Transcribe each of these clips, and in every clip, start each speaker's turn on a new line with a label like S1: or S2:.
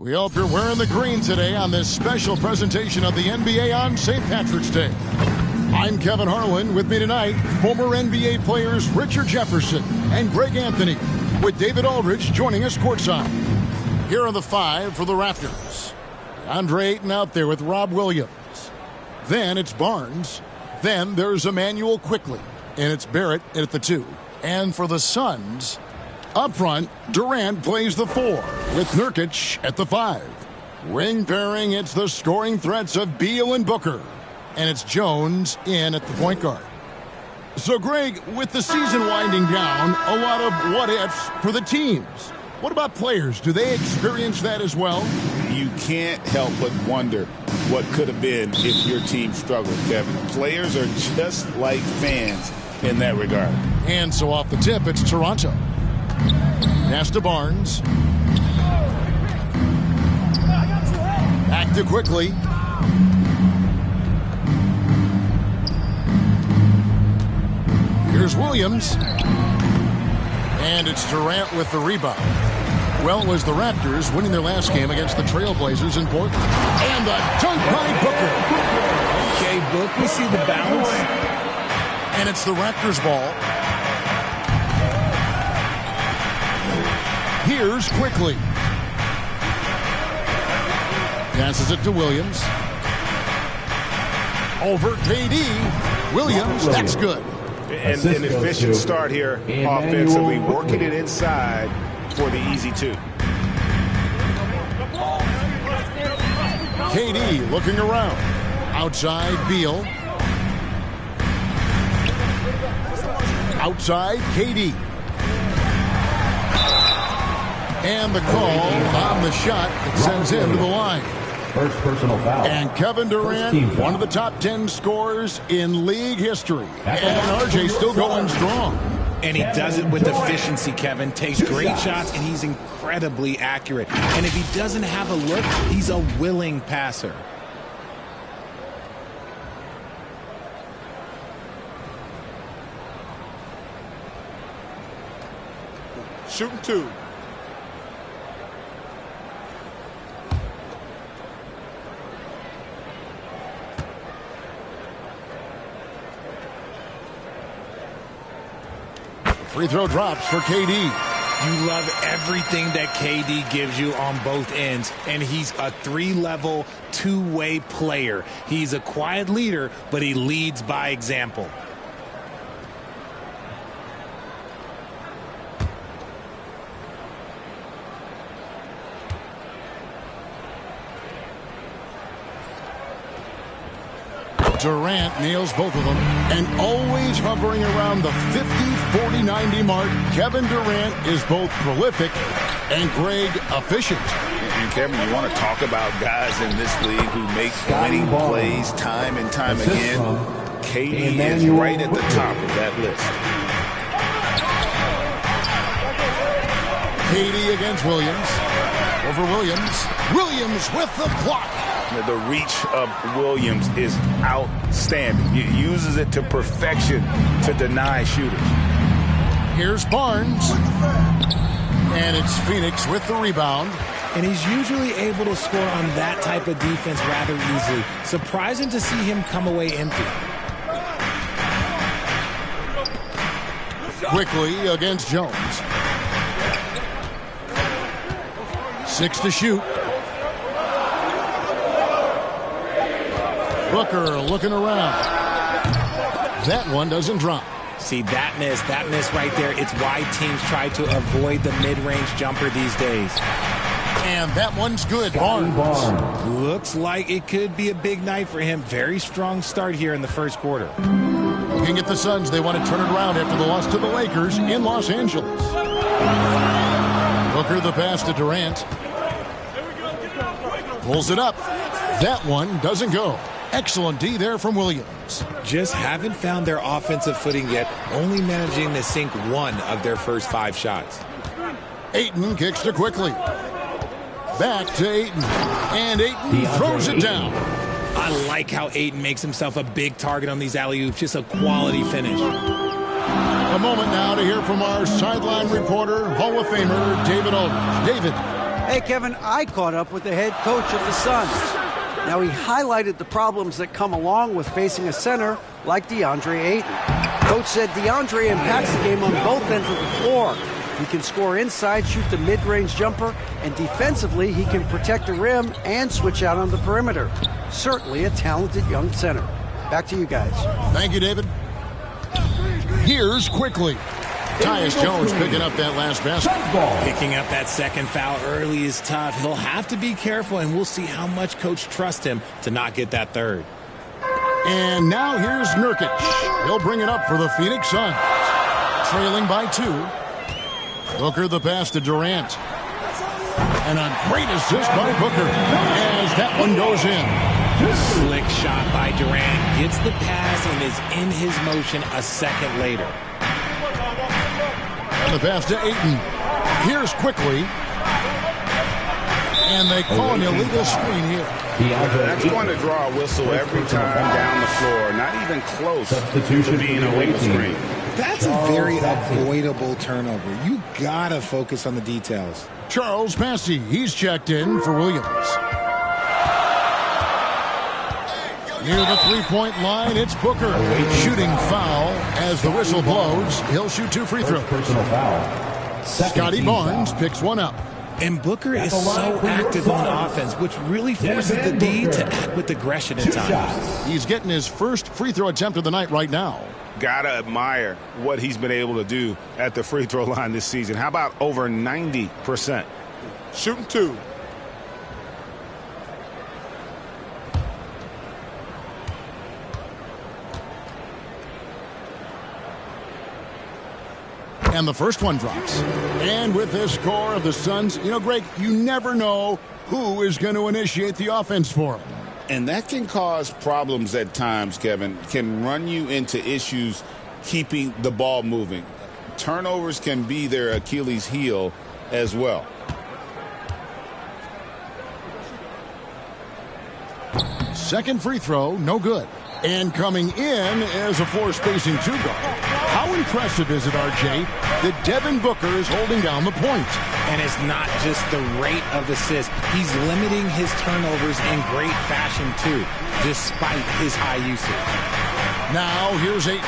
S1: We hope you're wearing the green today on this special presentation of the NBA on St. Patrick's Day. I'm Kevin Harlan. With me tonight, former NBA players Richard Jefferson and Greg Anthony, with David Aldridge joining us courtside. Here are the five for the Raptors. Andre Ayton out there with Rob Williams. Then it's Barnes. Then there's Emmanuel Quickley. And it's Barrett at the 2. And for the Suns, up front, Durant plays the 4 with Nurkic at the 5. Ring pairing, it's the scoring threats of Beal and Booker. And it's Jones in at the point guard. So, Greg, with the season winding down, a lot of what-ifs for the teams. What about players? Do they experience that as well?
S2: You can't help but wonder what could have been if your team struggled, Kevin. Players are just like fans in that regard.
S1: And so off the tip, it's Toronto. Pass to Barnes. Back to Quickley. Here's Williams. And it's Durant with the rebound. Well, it was the Raptors winning their last game against the Trailblazers in Portland. And the dunk by Booker.
S3: Okay, Book, we see the bounce.
S1: And it's the Raptors ball. Here's Quickley. Passes it to Williams. Over KD. Williams, that's good.
S2: And an efficient start here offensively, working it inside for the easy 2.
S1: KD looking around. Outside, Beal. Outside, KD. And the call on the shot that sends him to the line.
S4: First personal foul.
S1: And Kevin Durant, one of the top 10 scorers in league history. And RJ still going strong.
S3: And he does it with efficiency, Kevin. Takes great shots, and he's incredibly accurate. And if he doesn't have a look, he's a willing passer.
S2: Shooting 2.
S1: Free throw drops for KD.
S3: You love everything that KD gives you on both ends, and he's a 3-level, 2-way player. He's a quiet leader, but he leads by example.
S1: Durant nails both of them, and always hovering around the 50, 40, 90 mark. Kevin Durant is both prolific and Greg efficient.
S2: And Kevin, you want to talk about guys in this league who make winning plays time and time again. KD is right at the top of that list.
S1: KD against Williams. Over Williams. Williams with the block.
S2: The reach of Williams is outstanding. He uses it to perfection to deny shooters.
S1: Here's Barnes. And it's Phoenix with the rebound.
S3: And he's usually able to score on that type of defense rather easily. Surprising to see him come away empty.
S1: Quickly against Jones. 6 to shoot. Booker looking around. That one doesn't drop.
S3: See, that miss right there. It's why teams try to avoid the mid-range jumper these days.
S1: And that one's good. Barnes.
S3: Looks like it could be a big night for him. Very strong start here in the first quarter.
S1: Looking at the Suns, they want to turn it around after the loss to the Lakers in Los Angeles. Booker the pass to Durant. Pulls it up. That one doesn't go. Excellent D there from Williams.
S3: Just haven't found their offensive footing yet, only managing to sink 1 of their first 5 shots.
S1: Ayton kicks to Quickley. Back to Ayton. And Ayton throws it down.
S3: I like how Ayton makes himself a big target on these alley-oops. Just a quality finish.
S1: A moment now to hear from our sideline reporter, Hall of Famer David Aldridge. David.
S4: Hey, Kevin, I caught up with the head coach of the Suns. Now, he highlighted the problems that come along with facing a center like DeAndre Ayton. Coach said DeAndre impacts the game on both ends of the floor. He can score inside, shoot the mid-range jumper, and defensively, he can protect the rim and switch out on the perimeter. Certainly a talented young center. Back to you guys.
S1: Thank you, David. Here's quickly. Tyus Jones picking up that last basket.
S3: Picking up that second foul early is tough. He'll have to be careful, and we'll see how much Coach trusts him to not get that third.
S1: And now here's Nurkic. He'll bring it up for the Phoenix Suns. Trailing by 2. Booker the pass to Durant. And a great assist by Booker as that one goes in.
S3: Slick shot by Durant. Gets the pass and is in his motion a second later.
S1: And the pass to Ayton. Here's quickly. And they call an illegal screen here.
S2: That's going to draw a whistle every time down the floor. Not even close to being a legal screen.
S3: That's a very avoidable turnover. You got to focus on the details.
S1: Charles Passy, he's checked in for Williams. Near the three-point line, it's Booker. Shooting foul as the whistle blows. He'll shoot 2 free throws.
S5: Personal foul.
S1: Scotty Barnes picks one up.
S3: And Booker is so active on offense, which really forces the D to act with aggression at times.
S1: He's getting his first free throw attempt of the night right now.
S2: Gotta admire what he's been able to do at the free throw line this season. How about over 90%?
S6: Shooting 2.
S1: And the first one drops. And with this score of the Suns, you know, Greg, you never know who is going to initiate the offense for them.
S2: And that can cause problems at times, Kevin. Can run you into issues keeping the ball moving. Turnovers can be their Achilles heel as well.
S1: Second free throw, no good. And coming in is a four-spacing 2-guard. How impressive is it, RJ, that Devin Booker is holding down the point?
S3: And it's not just the rate of assists. He's limiting his turnovers in great fashion, too, despite his high usage.
S1: Now, here's Ayton.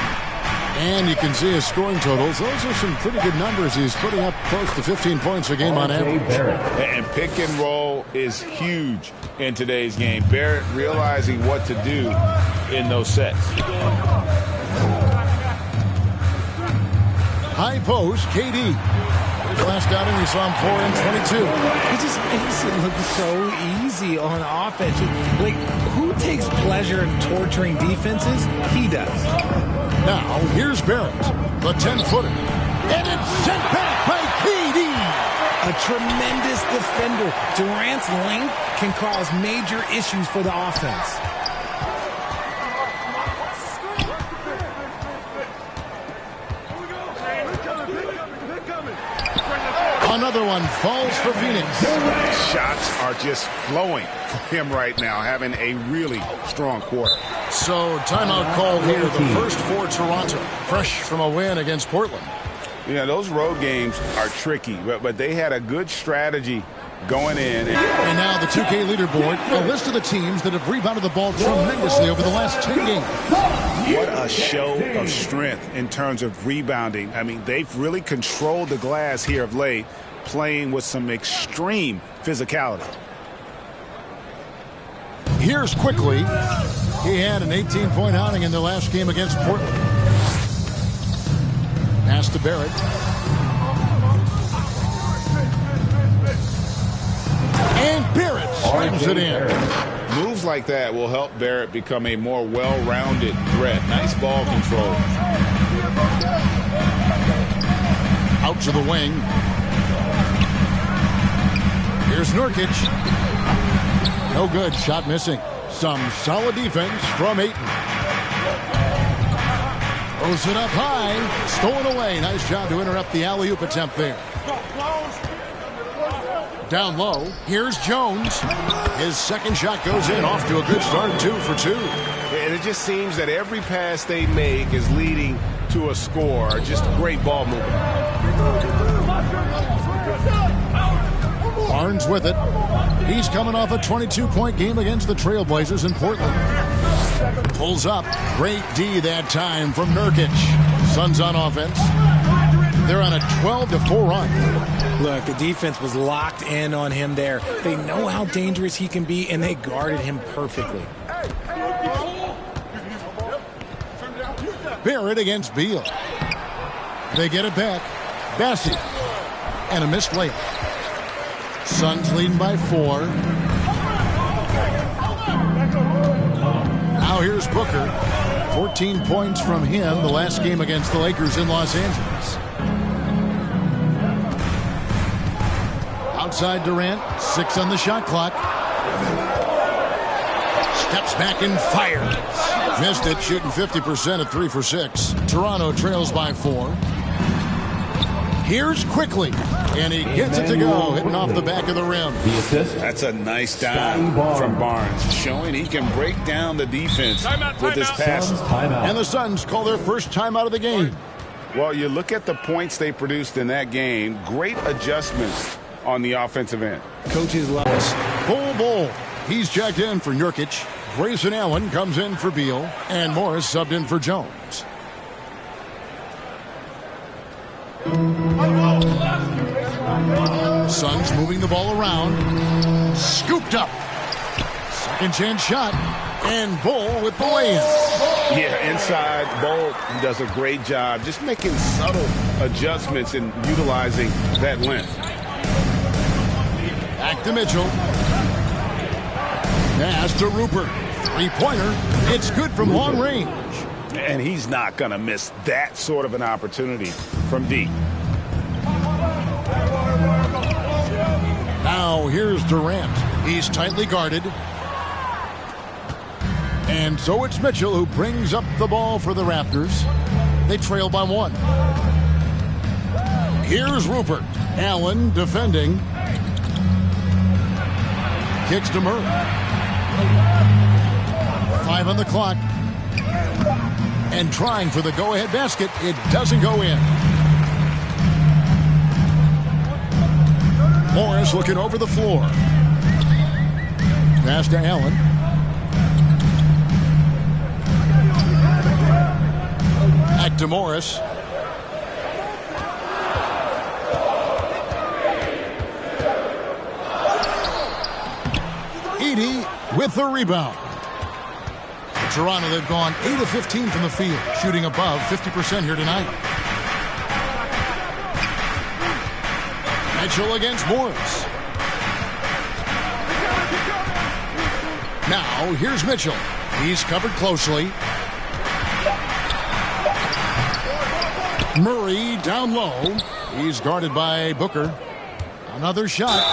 S1: And you can see his scoring totals. Those are some pretty good numbers. He's putting up close to 15 points a game on average.
S2: And pick and roll is huge in today's game. Barrett realizing what to do in those sets.
S1: High post, KD. His last outing, we saw him 4 in 22.
S3: He just makes it look so easy on offense. Like, who takes pleasure in torturing defenses? He does.
S1: Now, here's Barrett, the 10-footer. And it's sent back by KD.
S3: A tremendous defender. Durant's length can cause major issues for the offense.
S1: Another one falls for Phoenix.
S2: Shots are just flowing for him right now, having a really strong quarter.
S1: So, timeout called here, the first for Toronto, fresh from a win against Portland.
S2: You know, those road games are tricky, but they had a good strategy going in.
S1: And now the 2K leaderboard, a list of the teams that have rebounded the ball tremendously over the last 10 games.
S2: What a show of strength in terms of rebounding. I mean, they've really controlled the glass here of late, playing with some extreme physicality.
S1: Here's quickly. He had an 18-point outing in the last game against Portland. Pass to Barrett. And Barrett slams it in.
S2: Moves like that will help Barrett become a more well-rounded threat. Nice ball control.
S1: Out to the wing. Here's Nurkic. No good. Shot missing. Some solid defense from Ayton. Throws it up high. Stolen away. Nice job to interrupt the alley-oop attempt there. Down low. Here's Jones. His second shot goes in. Off to a good start. 2 for 2.
S2: And it just seems that every pass they make is leading to a score. Just great ball movement.
S1: Barnes with it. He's coming off a 22-point game against the Trailblazers in Portland. Pulls up. Great D that time from Nurkic. Suns on offense. They're on a 12-4 run.
S3: Look, the defense was locked in on him there. They know how dangerous he can be, and they guarded him perfectly.
S1: Barrett against Beal. They get it back. Bassey. And a missed layup. Suns leading by 4. Now here's Booker. 14 points from him the last game against the Lakers in Los Angeles. Outside Durant. 6 on the shot clock. Steps back and fires. Missed it, shooting 50% at 3 for 6. Toronto trails by 4. Here's Quickly, and he gets it to go, hitting off the back of the rim.
S2: That's a nice dive from Barnes, showing he can break down the defense with his passing.
S1: And the Suns call their first timeout of the game.
S2: Well, you look at the points they produced in that game. Great adjustments on the offensive end.
S3: Coaches love us.
S1: Bull. He's checked in for Nurkic. Grayson Allen comes in for Beal, and Morris subbed in for Jones. Suns moving the ball around. Scooped up. Second chance shot. And Bull with the lay-in.
S2: Yeah, inside, Bull does a great job just making subtle adjustments and utilizing that length.
S1: Back to Mitchell. Pass to Rupert. Three-pointer. It's good from long range.
S2: And he's not going to miss that sort of an opportunity from deep.
S1: Now here's Durant. He's tightly guarded. And so it's Mitchell who brings up the ball for the Raptors. They trail by 1. Here's Rupert. Allen defending. Kicks to Murray. 5 on the clock. And trying for the go-ahead basket. It doesn't go in. Morris looking over the floor. Pass to Allen. Back to Morris. Edey with the rebound. Toronto, they've gone 8 of 15 from the field, shooting above 50% here tonight. Mitchell against Morris. Now, here's Mitchell. He's covered closely. Murray down low. He's guarded by Booker. Another shot.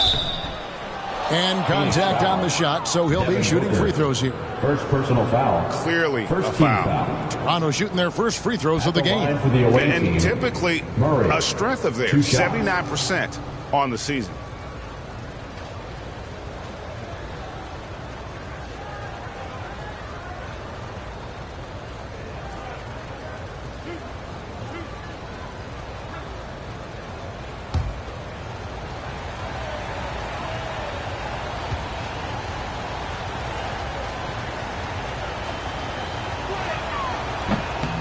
S1: And contact on the shot, so he'll be shooting free throws here.
S5: First personal foul.
S2: Clearly
S5: First
S2: a foul.
S1: Toronto shooting their first free throws of the game.
S2: And typically
S5: Murray.
S2: a strength of theirs, 79% on the season.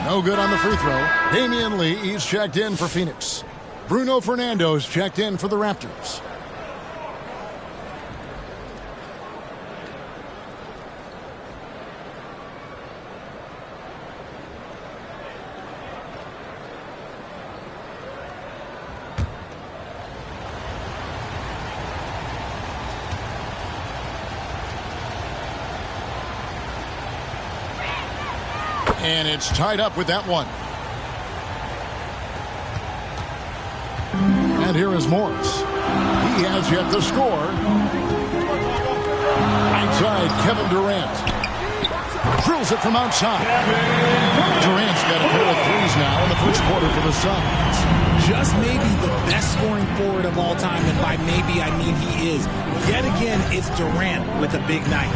S1: No good on the free throw. Damian Lee, he's checked in for Phoenix. Bruno Fernando's checked in for the Raptors. And it's tied up with that one. And here is Morris. He has yet to score. Outside, Kevin Durant. Drills it from outside. Durant's got a pair of threes now in the first quarter for the Suns.
S3: Just maybe the best scoring forward of all time, and by maybe I mean he is. Yet again, it's Durant with a big night.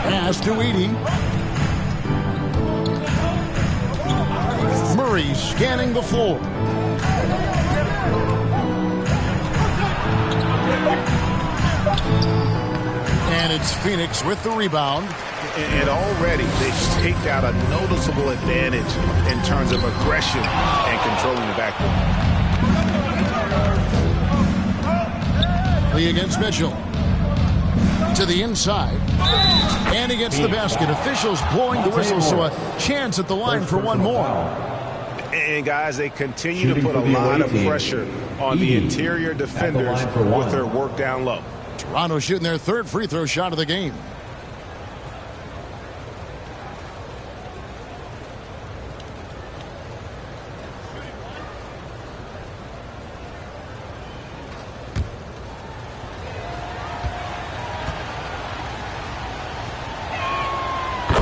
S1: Pass to Edey. Murray scanning the floor. Phoenix with the rebound.
S2: And already they've staked out a noticeable advantage in terms of aggression and controlling the backcourt.
S1: Lee against Mitchell. To the inside. And he gets the basket. Officials blowing the whistle, so a chance at the line for one more.
S2: And, guys, they continue to put a lot of pressure on the interior defenders with their work down low.
S1: Toronto shooting their third free throw shot of the game.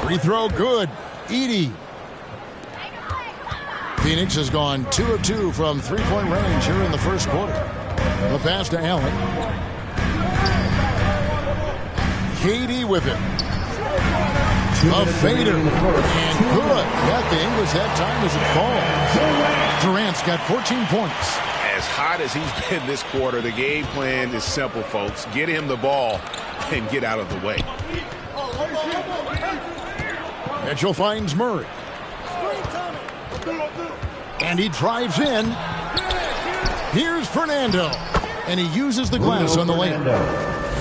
S1: Free throw good. Edey. Phoenix has gone 2 of 2 from three-point range here in the first quarter. The pass to Allen. KD with it. A fader. And good. Got the English that time as it falls. Durant's got 14 points.
S2: As hot as he's been this quarter, the game plan is simple, folks. Get him the ball and get out of the way.
S1: Mitchell finds Murray. And he drives in. Here's Fernando. And he uses the glass on the lane.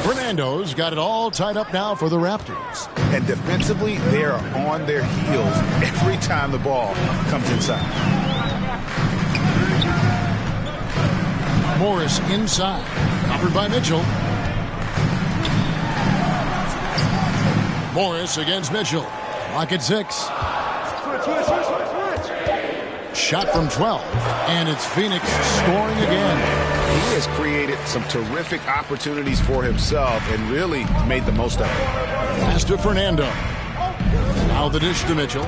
S1: Fernando's got it all tied up now for the Raptors.
S2: And defensively, they are on their heels every time the ball comes inside.
S1: Morris inside. Covered by Mitchell. Morris against Mitchell. Clock at 6. Shot from 12. And it's Phoenix scoring again.
S2: He has created some terrific opportunities for himself and really made the most of it.
S1: Pass to Fernando. Now the dish to Mitchell.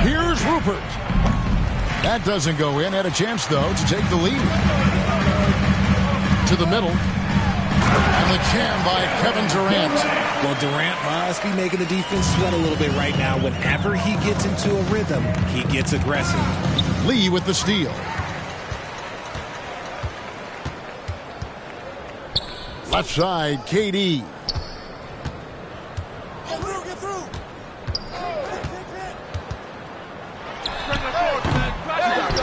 S1: Here's Rupert. That doesn't go in. Had a chance, though, to take the lead. To the middle. And the jam by Kevin Durant.
S3: Well, Durant must be making the defense sweat a little bit right now. Whenever he gets into a rhythm, he gets aggressive.
S1: Lee with the steal. Left side, KD.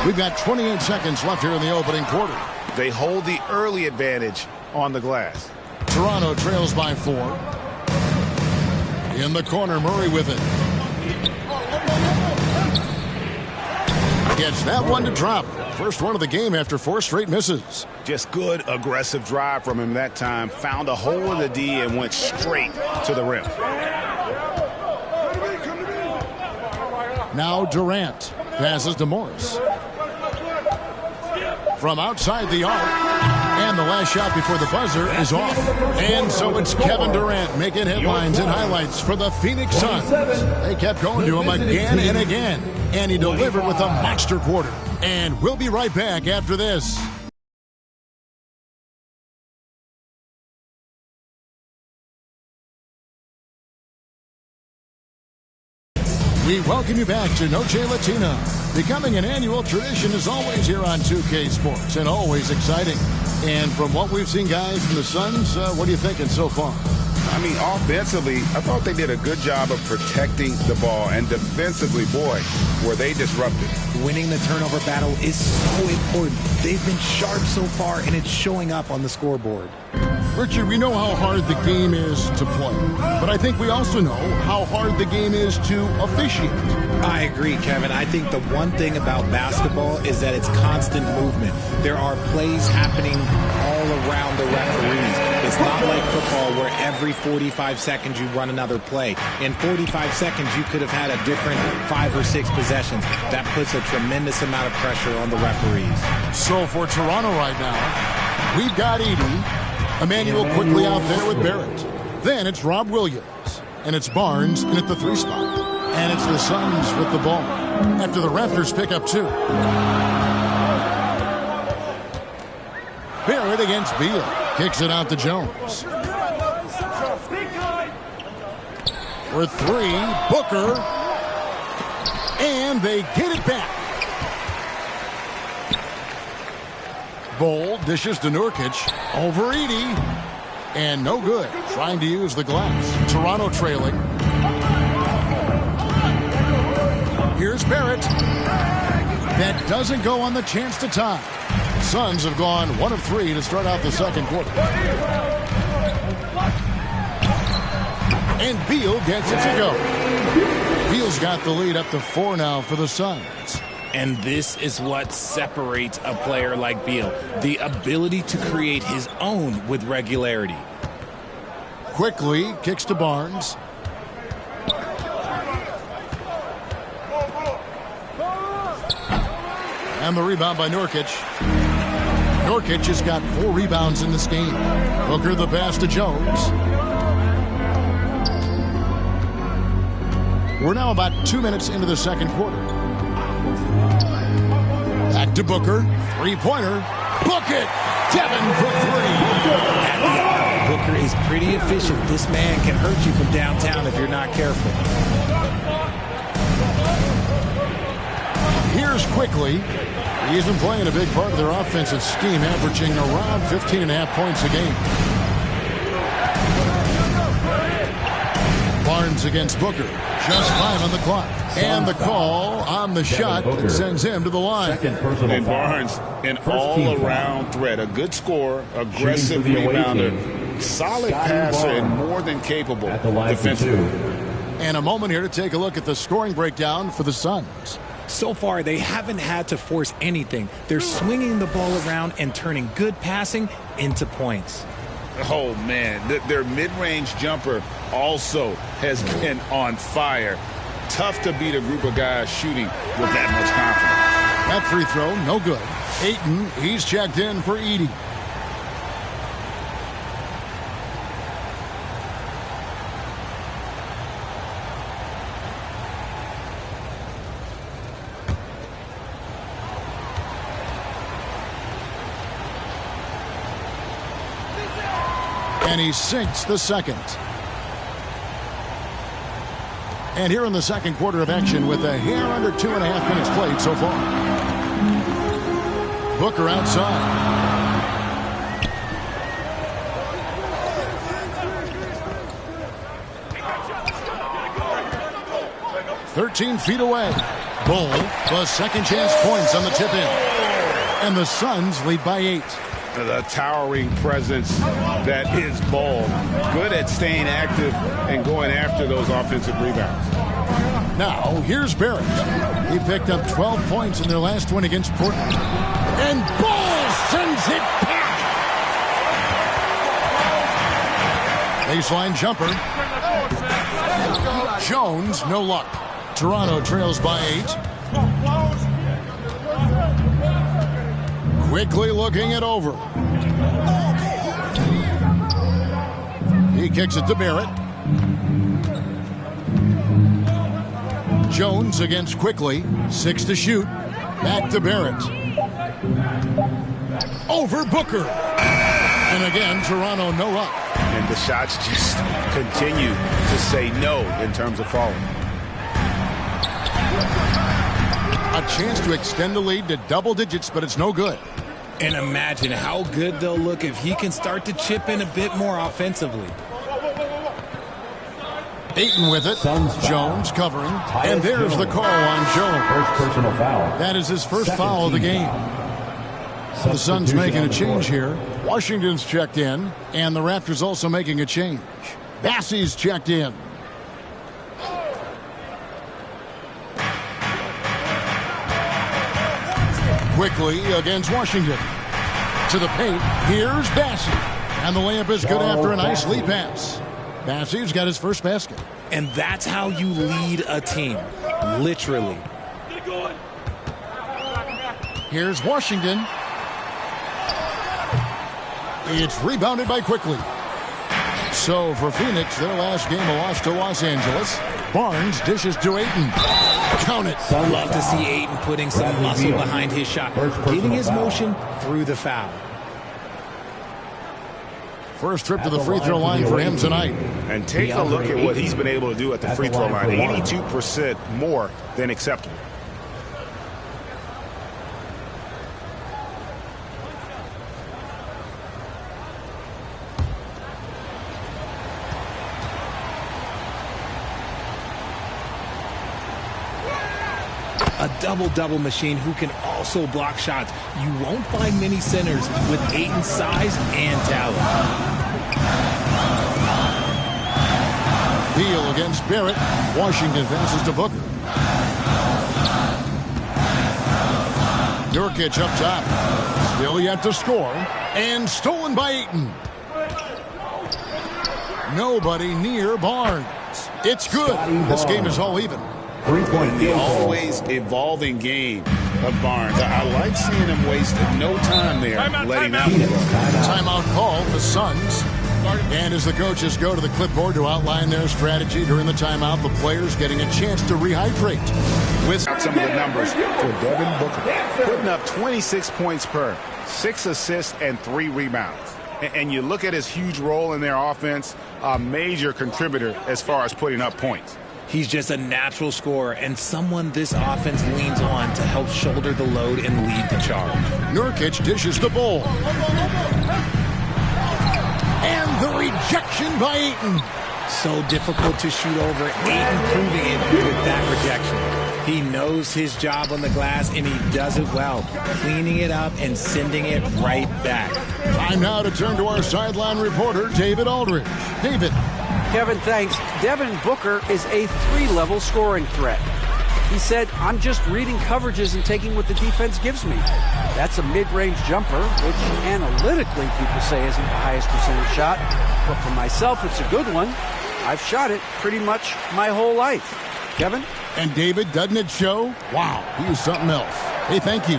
S1: We've got 28 seconds left here in the opening quarter.
S2: They hold the early advantage on the glass.
S1: Toronto trails by 4. In the corner, Murray with it. Gets that one to drop. First one of the game after 4 straight misses.
S2: Just good, aggressive drive from him that time. Found a hole in the D and went straight to the rim.
S1: Now Durant passes to Morris. From outside the arc. And the last shot before the buzzer is off. And so it's Kevin Durant making headlines and highlights for the Phoenix Suns. They kept going to him again and again. And he delivered with a monster quarter. And we'll be right back after this. We welcome you back to Noche Latina. Becoming an annual tradition is always here on 2K Sports and always exciting. And from what we've seen, guys, from the Suns, what are you thinking so far?
S2: I mean, offensively, I thought they did a good job of protecting the ball. And defensively, boy, were they disruptive.
S3: Winning the turnover battle is so important. They've been sharp so far, and it's showing up on the scoreboard.
S1: Richard, we know how hard the game is to play, but I think we also know how hard the game is to officiate.
S3: I agree, Kevin. I think the one thing about basketball is that it's constant movement. There are plays happening all around the referees. It's not like football where every 45 seconds you run another play. In 45 seconds, you could have had a different 5 or 6 possessions. That puts a tremendous amount of pressure on the referees.
S1: So for Toronto right now, we've got Edey. Emmanuel quickly out there with Barrett. Then it's Rob Williams. And it's Barnes in at the 3 spot. And it's the Suns with the ball. After the Raptors pick up 2. Barrett against Beal. Kicks it out to Jones. For 3, Booker. And they get it back. Bold dishes to Nurkic. Over Edey. And no good. Trying to use the glass. Toronto trailing. Here's Barrett. That doesn't go on the chance to tie. Suns have gone 1 of 3 to start out the second quarter. And Beal gets it to go. Beal's got the lead up to 4 now for the Suns.
S3: And this is what separates a player like Beal, the ability to create his own with regularity.
S1: Quickly kicks to Barnes. And the rebound by Nurkic. Nurkic has got 4 rebounds in this game. Booker the pass to Jones. We're now about 2 minutes into the second quarter. Back to Booker. Three-pointer. Book it! Devin for 3.
S3: At the arc, Booker is pretty efficient. This man can hurt you from downtown if you're not careful.
S1: Here's Quickly. He's been playing a big part of their offensive scheme, averaging around 15.5 points a game. Barnes against Booker. Just 5 on the clock. And the call on the shot that sends him to the line.
S2: And Barnes, an all-around threat. A good scorer, aggressive rebounder, solid passer, and more than capable defensively.
S1: And a moment here to take a look at the scoring breakdown for the Suns.
S3: So far, they haven't had to force anything. They're swinging the ball around and turning good passing into points.
S2: Oh, man. Their mid-range jumper also has been on fire. Tough to beat a group of guys shooting with that much confidence.
S1: That free throw, no good. Ayton, he's checked in for Edey. And he sinks the second. And here in the second quarter of action with a hair under 2.5 minutes played so far. Booker outside. "13 feet away. Bull, the second chance points on the tip in. And the Suns lead by 8.
S2: The towering presence that is Ball. Good at staying active and going after those offensive rebounds.
S1: Now, here's Barrett. He picked up 12 points in their last win against Portland. And Ball sends it back. Baseline jumper. Jones, no luck. Toronto trails by 8. Quickly looking it over. He kicks it to Barrett. Jones against Quickly. 6 to shoot. Back to Barrett. Over Booker. And again, Toronto no up.
S2: And the shots just continue to say no in terms of falling.
S1: A chance to extend the lead to double digits, but it's no good.
S3: And imagine how good they'll look if he can start to chip in a bit more offensively.
S1: Ayton with it. Jones covering. And there's the call on Jones.
S5: First personal foul.
S1: That is his first foul of the game. The Suns making a change here. Washington's checked in. And the Raptors also making a change. Bassey's checked in. Quickly against Washington. To the paint. Here's Bassey. And the layup is good after a nice lead pass. Bassey's got his first basket.
S3: And that's how you lead a team. Literally.
S1: Here's Washington. It's rebounded by Quickly. So for Phoenix, their last game a loss to Los Angeles. Barnes dishes to Ayton. Count it.
S3: Love to see Ayton putting some muscle behind his shot, getting his motion through the foul.
S1: First trip to the free throw line for him tonight.
S2: And take a look at what he's been able to do at the free throw line. 82% more than acceptable.
S3: double-double machine who can also block shots. You won't find many centers with Ayton's size and talent.
S1: Beal against Barrett. Washington passes to Booker. Nurkic up top. Still yet to score. And stolen by Ayton. Nobody near Barnes. It's good. This game is all even.
S2: The always evolving game of Barnes. I like seeing him waste no time there, letting out the ball.
S1: Timeout call, the Suns. And as the coaches go to the clipboard to outline their strategy during the timeout, the players getting a chance to rehydrate.
S2: With some of the numbers for Devin Booker, putting up 26 points per, 6 assists, and 3 rebounds. And you look at his huge role in their offense, a major contributor as far as putting up points.
S3: He's just a natural scorer and someone this offense leans on to help shoulder the load and lead the charge.
S1: Nurkic dishes the ball. And the rejection by Ayton.
S3: So difficult to shoot over. Ayton proving it with that rejection. He knows his job on the glass, and he does it well, cleaning it up and sending it right back.
S1: Time now to turn to our sideline reporter, David Aldridge. David.
S4: Kevin, thanks. Devin Booker is a 3-level scoring threat. He said, I'm just reading coverages and taking what the defense gives me. That's a mid-range jumper, which analytically people say isn't the highest percentage shot. But for myself, it's a good one. I've shot it pretty much my whole life. Kevin?
S1: And David, doesn't it show? Wow, he was something else. Hey, thank you.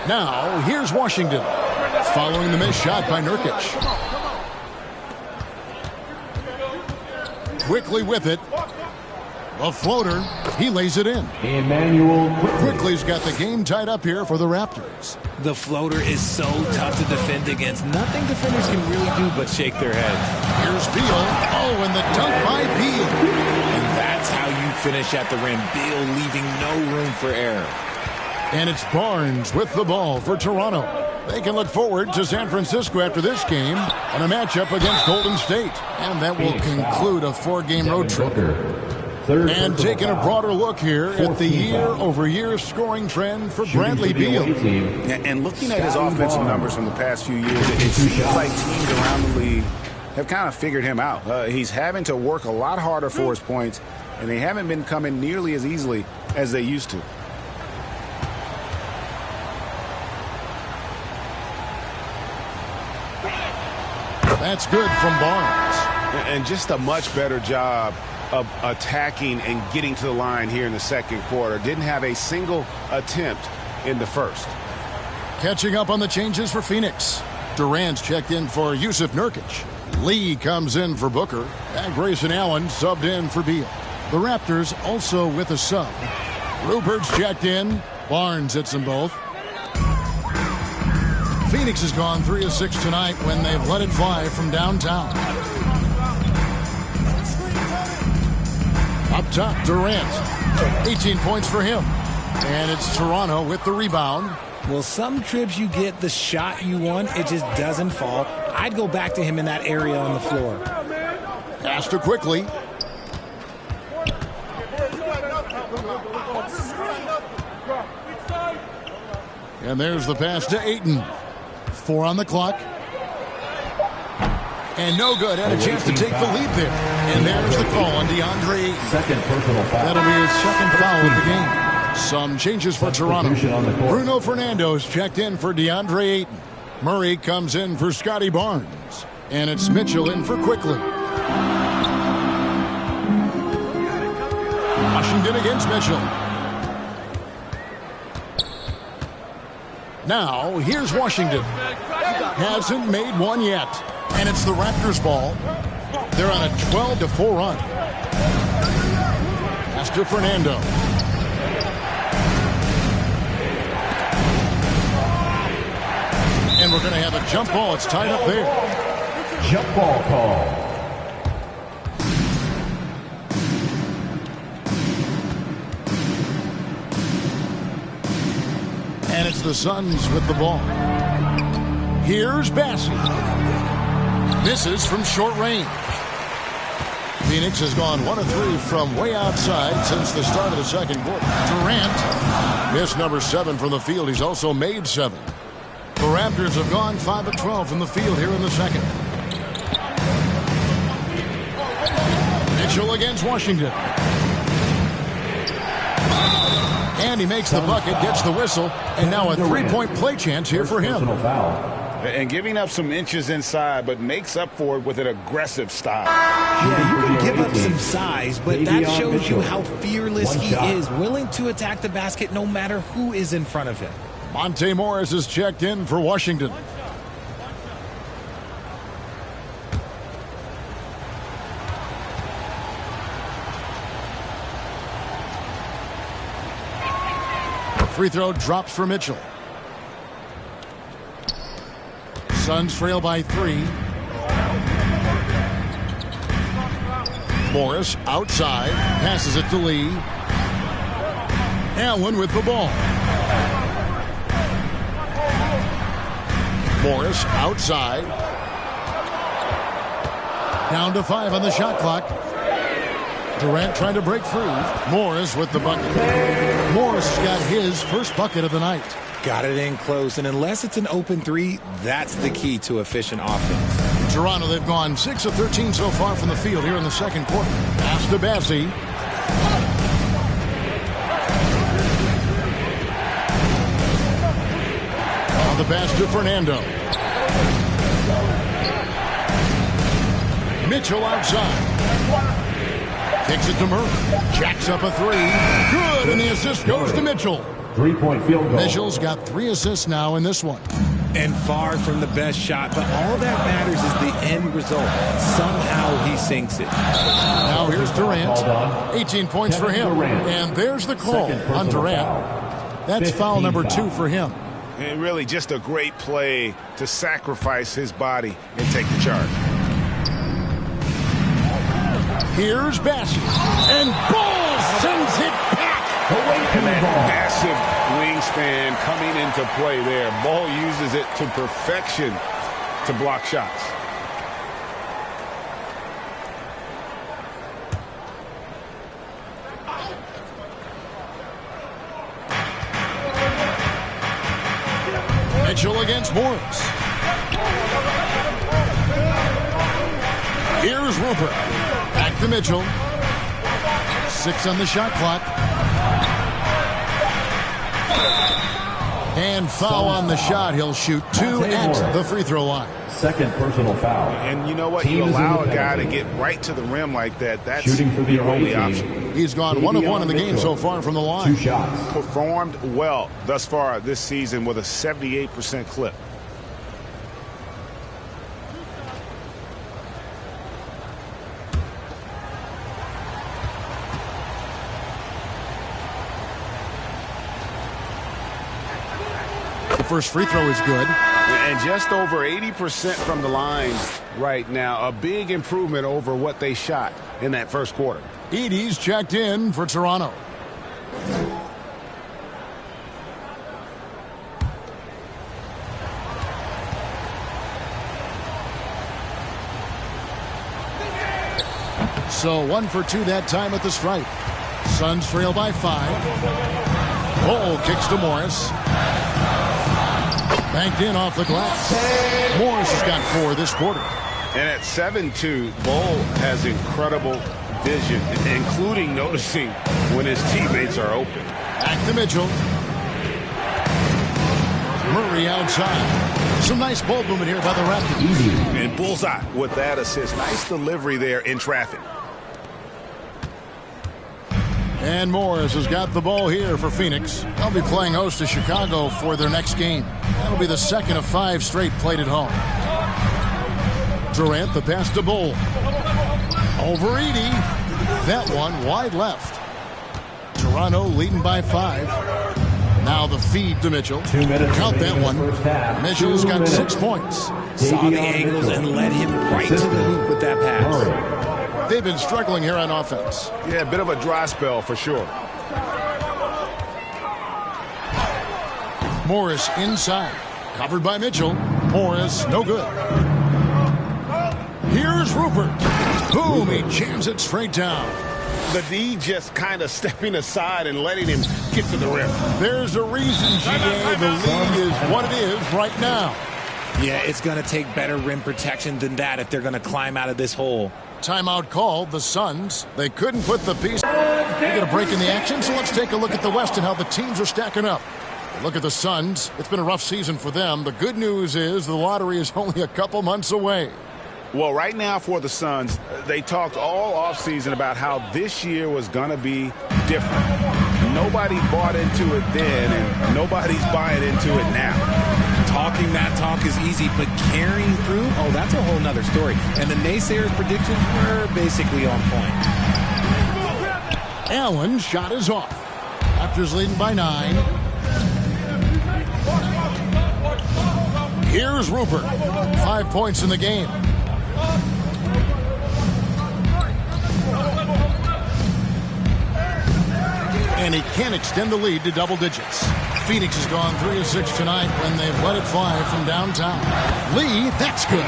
S1: Now, here's Washington. Following the missed shot by Nurkic. Quickly with it. A floater. He lays it in.
S5: Emmanuel
S1: Quickly's got the game tied up here for the Raptors.
S3: The floater is so tough to defend against. Nothing defenders can really do but shake their heads.
S1: Here's Beal. Oh, and the dunk by Beal.
S3: And that's how you finish at the rim. Beal leaving no room for error.
S1: And it's Barnes with the ball for Toronto. They can look forward to San Francisco after this game and a matchup against Golden State. And that will conclude a 4-game road trip. And taking a broader look here at the year-over-year scoring trend for Bradley Beal.
S2: And looking at his offensive numbers from the past few years, it seems like teams around the league have kind of figured him out. He's having to work a lot harder for his points, and they haven't been coming nearly as easily as they used to.
S1: That's good from Barnes.
S2: And just a much better job of attacking and getting to the line here in the second quarter. Didn't have a single attempt in the first.
S1: Catching up on the changes for Phoenix. Durant's checked in for Yusuf Nurkic. Lee comes in for Booker. And Grayson Allen subbed in for Beal. The Raptors also with a sub. Rupert's checked in. Barnes hits them both. Phoenix has gone 3 of 6 tonight when they've let it fly from downtown. Up top, Durant. 18 points for him. And it's Toronto with the rebound.
S3: Well, some trips you get the shot you want, it just doesn't fall. I'd go back to him in that area on the floor.
S1: Pass to Quickly. And there's the pass to Ayton. 4 on the clock. And no good. Had a chance to take the lead there. And there's the call on DeAndre Ayton.
S5: Second personal foul.
S1: That'll be his second foul of the game. Some changes for Toronto. Bruno Fernando's checked in for DeAndre Ayton. Murray comes in for Scotty Barnes. And it's Mitchell in for Quickly. Washington against Mitchell. Now, here's Washington. Hasn't made one yet. And it's the Raptors' ball. They're on a 12-4 run. Pass to Fernando. And we're going to have a jump ball. It's tied up there.
S5: Jump ball call.
S1: And it's the Suns with the ball. Here's Bassey. Misses from short range. Phoenix has gone 1 of 3 from way outside since the start of the second quarter. Durant missed number 7 from the field. He's also made 7. The Raptors have gone 5 of 12 from the field here in the second. Mitchell against Washington. And he makes the bucket, gets the whistle, and now a three-point play chance here for him.
S2: And giving up some inches inside, but makes up for it with an aggressive style.
S3: Yeah, you can give up some size, but that shows you how fearless he is, willing to attack the basket no matter who is in front of him.
S1: Monte Morris is checked in for Washington. Free throw drops for Mitchell. Suns trail by 3. Morris outside, passes it to Lee. Allen with the ball. Morris outside. Down to 5 on the shot clock. Durant trying to break free. Morris with the bucket. Morris has got his first bucket of the night.
S3: Got it in close, and unless it's an open 3, that's the key to efficient offense.
S1: Toronto, they've gone 6 of 13 so far from the field here in the second quarter. Pass to Bassi. On the pass to Fernando. Mitchell outside. Kicks it to Murray. Jacks up a 3. Good, and the assist goes to Mitchell.
S5: 3-point field goal.
S1: Mitchell's got 3 assists now in this one.
S3: And far from the best shot, but all that matters is the end result. Somehow he sinks it.
S1: Now here's Durant. 18 points for him. And there's the call on Durant. That's foul number 2 for him.
S2: And really just a great play to sacrifice his body and take the charge.
S1: Here's Bassi. And Ball sends it back.
S2: And that massive wingspan coming into play there. Ball uses it to perfection to block shots.
S1: Mitchell against Morris. Here's Rupert. Back to Mitchell. 6 on the shot clock. And foul on the shot. He'll shoot 2 at the free throw line.
S5: Second personal foul.
S2: And you know what? You allow a guy to get right to the rim like that. That's
S5: Shooting for the
S2: your only
S5: away
S2: option.
S5: team.
S1: He's gone 1 of 1 in the game so far from the line.
S5: 2 shots.
S2: Performed well thus far this season with a 78% clip.
S1: The first free throw is good.
S2: And just over 80% from the line right now. A big improvement over what they shot in that first quarter.
S1: Edey's checked in for Toronto. So 1 for 2 that time at the stripe. Suns trail by 5. Ball kicks to Morris. Banked in off the glass. Morris has got 4 this quarter.
S2: And at 7-2, Bol has incredible vision, including noticing when his teammates are open.
S1: Back to Mitchell. Murray outside. Some nice ball movement here by the Raptors.
S5: Easy.
S2: And bullseye with that assist. Nice delivery there in traffic.
S1: And Morris has got the ball here for Phoenix. They'll be playing host to Chicago for their next game. That'll be the second of 5 straight played at home. Durant, the pass to Bol. Over Edey. That one wide left. Toronto leading by 5. Now the feed to Mitchell.
S5: 2 minutes.
S1: Count that one. Mitchell's got 6 points.
S3: Saw the angles and led him right to the hoop with that pass.
S1: They've been struggling here on offense.
S2: Yeah, a bit of a dry spell for sure.
S1: Morris inside. Covered by Mitchell. Morris, no good. Here's Rupert. Boom, he jams it straight down.
S2: The D just kind of stepping aside and letting him get to the rim.
S1: There's a reason, GA, the lead is what it is right now.
S3: Yeah, it's going to take better rim protection than that if they're going to climb out of this hole.
S1: Timeout called, the Suns. They couldn't put the piece. They get a break in the action, so let's take a look at the West and how the teams are stacking up. Look at the Suns. It's been a rough season for them. The good news is the lottery is only a couple months away.
S2: Well, right now for the Suns, they talked all offseason about how this year was going to be different. Nobody bought into it then, and nobody's buying into it now.
S3: Talking that talk is easy, but carrying through, oh, that's a whole nother story. And the naysayers' predictions were basically on point.
S1: Allen's shot is off. Raptors leading by 9. Here's Rupert. 5 points in the game. And he can extend the lead to double digits. Phoenix has gone 3 of 6 tonight when they've let it fly from downtown. Lee, that's good.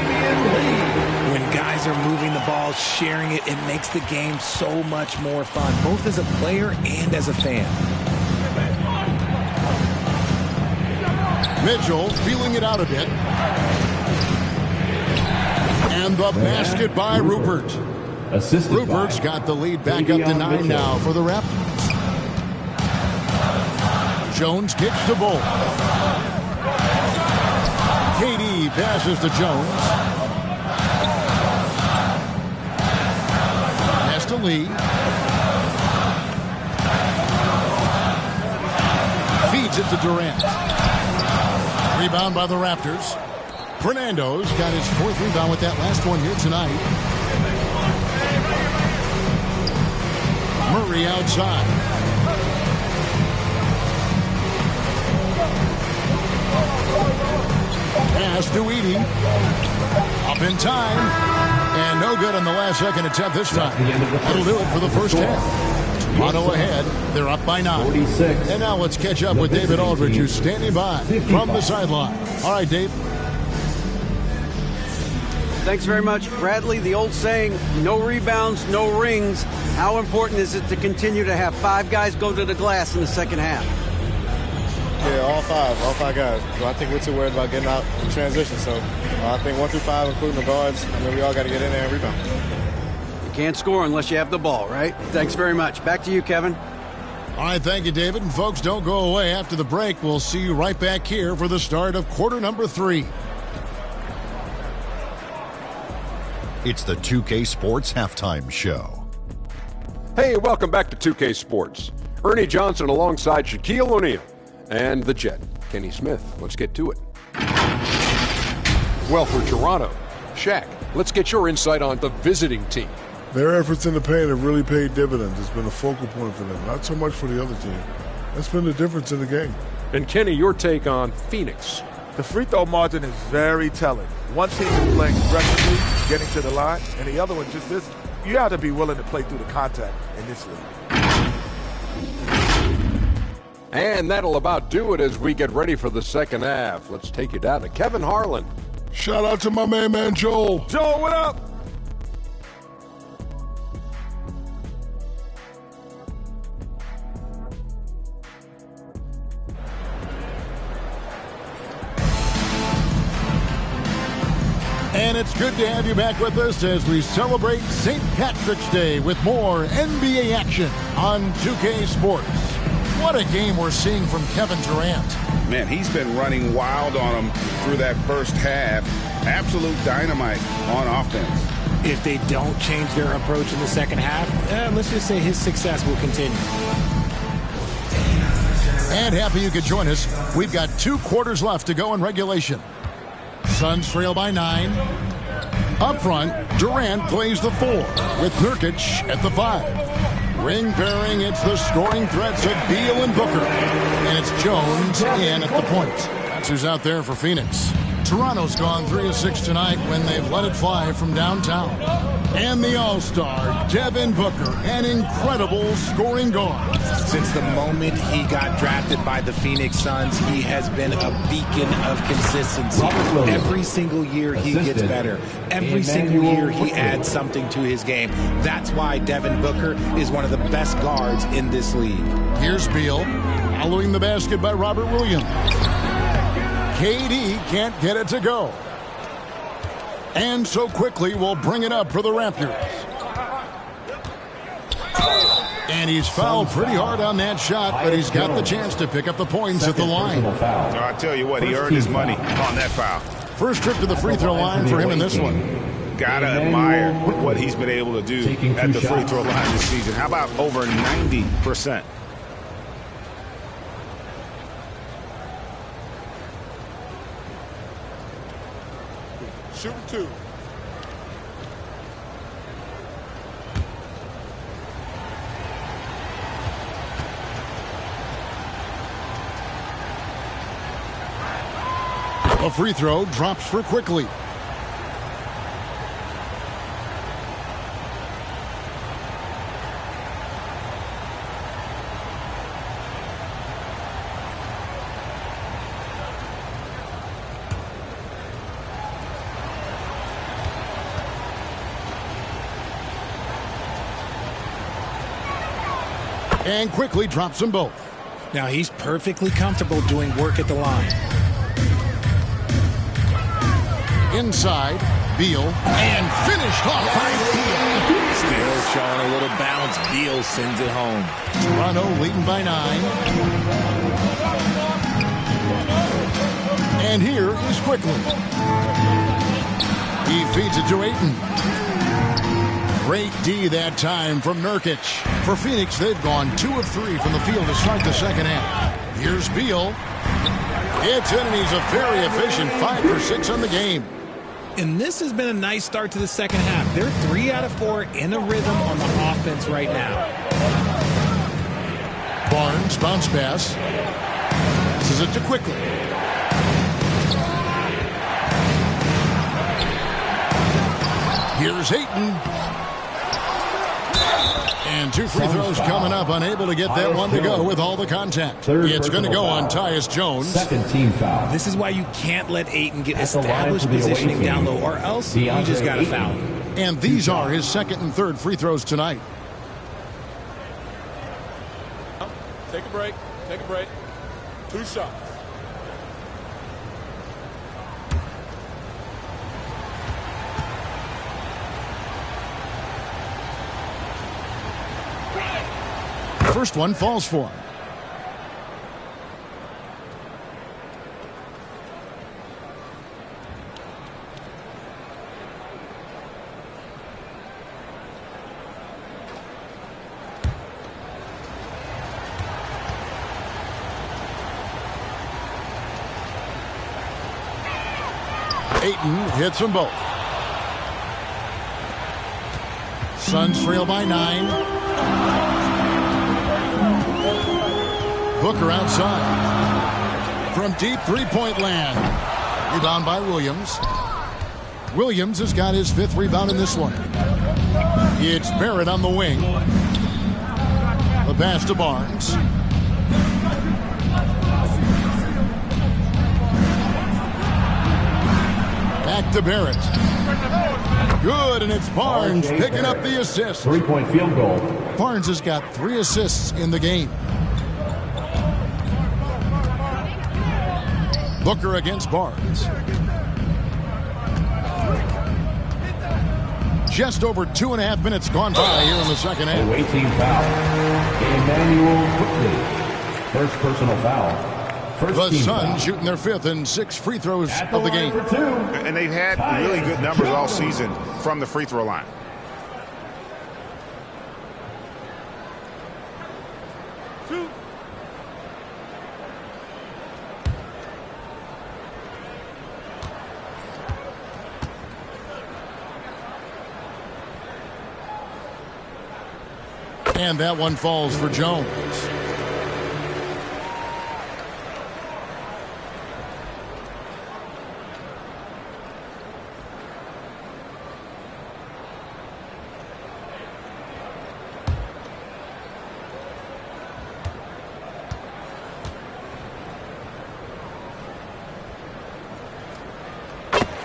S3: When guys are moving the ball, sharing it, it makes the game so much more fun, both as a player and as a fan.
S1: Mitchell feeling it out a bit. And the basket by Rupert. Rupert's got the lead back up to 9 now for the Raptors. Jones kicks to Bull. KD passes to Jones. Pass to Lee. Feeds it to Durant. Rebound by the Raptors. Fernando's got his 4th rebound with that last one here tonight. Murray outside. Pass to Edey. Up in time. And no good on the last second attempt this time. That'll do it for the first half. Toronto ahead. They're up by 9.
S5: 46.
S1: And now let's catch up with David Aldridge, who's standing by from the sideline. All right, Dave.
S4: Thanks very much, Bradley. The old saying, no rebounds, no rings. How important is it to continue to have 5 guys go to the glass in the second half?
S6: Yeah, all five guys. So I think we're too worried about getting out in transition. So I think 1 through 5, including the guards, I mean, we all got to get in there and rebound.
S4: You can't score unless you have the ball, right? Thanks very much. Back to you, Kevin.
S1: All right, thank you, David. And folks, don't go away. After the break, we'll see you right back here for the start of quarter number 3.
S7: It's the 2K Sports Halftime Show.
S8: Hey, welcome back to 2K Sports. Ernie Johnson alongside Shaquille O'Neal and the Jet, Kenny Smith. Let's get to it. Well, for Toronto, Shaq, let's get your insight on the visiting team.
S9: Their efforts in the paint have really paid dividends. It's been a focal point for them, not so much for the other team. That's been the difference in the game.
S8: And Kenny, your take on Phoenix.
S10: The free throw margin is very telling. One team is playing aggressively, getting to the line, and the other one just isn't. You have to be willing to play through the contact in this league.
S8: And that'll about do it as we get ready for the second half. Let's take you down to Kevin Harlan.
S9: Shout out to my man Joel.
S10: Joel, what up?
S1: And it's good to have you back with us as we celebrate St. Patrick's Day with more NBA action on 2K Sports. What a game we're seeing from Kevin Durant.
S2: Man, he's been running wild on him through that first half. Absolute dynamite on offense.
S3: If they don't change their approach in the second half, let's just say his success will continue.
S1: And happy you could join us. We've got 2 quarters left to go in regulation. Suns trail by 9. Up front, Durant plays the 4 with Nurkic at the 5. Ring pairing, it's the scoring threats of Beal and Booker. And it's Jones in at the point. That's who's out there for Phoenix. Toronto's gone 3 of 6 tonight when they've let it fly from downtown. And the All-Star, Devin Booker, an incredible scoring guard.
S3: Since the moment he got drafted by the Phoenix Suns, he has been a beacon of consistency. Every single year he gets better. Every single year he adds something to his game. That's why Devin Booker is one of the best guards in this league.
S1: Here's Beal, following the basket by Robert Williams. KD can't get it to go. And so quickly will bring it up for the Raptors. And he's fouled pretty hard on that shot, but he's got the chance to pick up the points at the line.
S2: I'll tell you what, he earned his money on that foul.
S1: First trip to the free throw line for him in this one.
S2: Gotta admire what he's been able to do at the free throw line this season. How about over 90%?
S10: Shooting 2.
S1: A free throw drops for Quickly. And Quickly drops them both.
S3: Now he's perfectly comfortable doing work at the line.
S1: Inside, Beal, and finished off by Beal.
S3: Still showing a little bounce. Beal sends it home.
S1: Toronto leading by 9. And here is Quickly. He feeds it to Ayton. Great D that time from Nurkic. For Phoenix, they've gone 2 of 3 from the field to start the second half. Here's Beal. It's in, and he's a very efficient 5 for 6 on the game.
S3: And this has been a nice start to the second half. They're 3 out of 4 in a rhythm on the offense right now.
S1: Barnes, bounce pass. Passes it to Quickly. Here's Ayton. And 2 free throws coming up, unable to get that one to go with all the contact. It's going to go on Tyus Jones.
S5: Second team foul.
S3: This is why you can't let Ayton get established positioning down low, or else you just got to foul.
S1: And these are his second and third free throws tonight.
S10: Take a break. Take a break. 2 shots.
S1: First one falls for him. Ayton hits them both. Suns trail by 9. Booker outside. From deep three-point land. Rebound by Williams. Williams has got his 5th rebound in this one. It's Barrett on the wing. The pass to Barnes. Back to Barrett. Good, and it's Barnes picking up the assist.
S5: 3-point field goal.
S1: Barnes has got 3 assists in the game. Booker against Barnes. Just over 2.5 minutes gone by here in the second half.
S5: Away team foul. Emmanuel Quickly. First personal foul.
S1: The Suns shooting their 5th and 6 free throws of the game.
S2: And they've had really good numbers all season from the free throw line.
S1: And that one falls for Jones.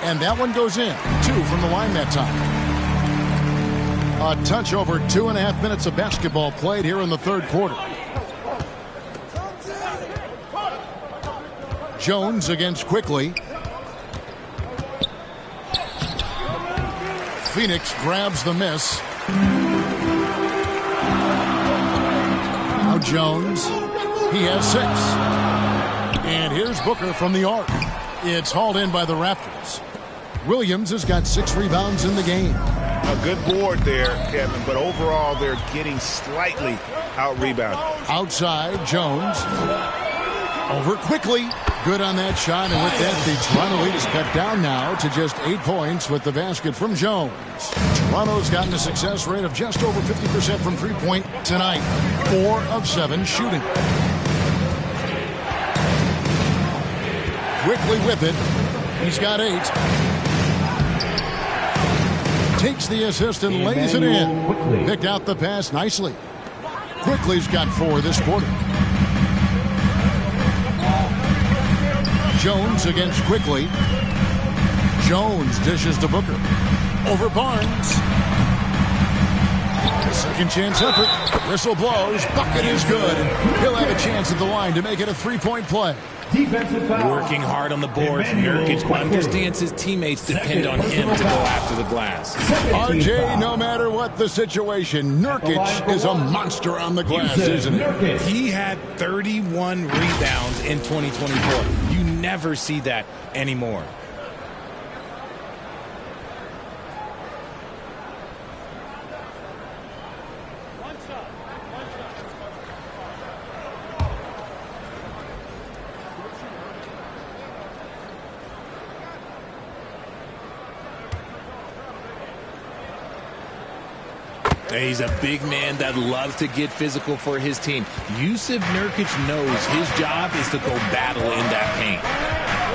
S1: And that one goes in. 2 from the line that time. A touch over 2.5 minutes of basketball played here in the third quarter. Jones against Quickly. Phoenix grabs the miss. Now Jones. He has 6. And here's Booker from the arc. It's hauled in by the Raptors. Williams has got 6 rebounds in the game.
S2: A good board there, Kevin, but overall they're getting slightly out-rebounded.
S1: Outside, Jones. Over Quickly. Good on that shot, and with that, the Toronto lead is cut down now to just 8 points with the basket from Jones. Toronto's gotten a success rate of just over 50% from three-point tonight. 4 of 7 shooting. Quickly with it. He's got 8. Takes the assist and lays it in. Picked out the pass nicely. Quickly's got 4 this quarter. Jones against Quickly. Jones dishes to Booker. Over Barnes. Second chance effort. Whistle blows. Bucket is good. He'll have a chance at the line to make it a 3-point play.
S3: Working hard on the boards. Nurkic understands his teammates depend on him to go after the glass.
S1: RJ, no matter what the situation, Nurkic is a monster on the glass, isn't he?
S3: He had 31 rebounds in 2024. You never see that anymore. He's a big man that loves to get physical for his team. Yusuf Nurkic knows his job is to go battle in that paint.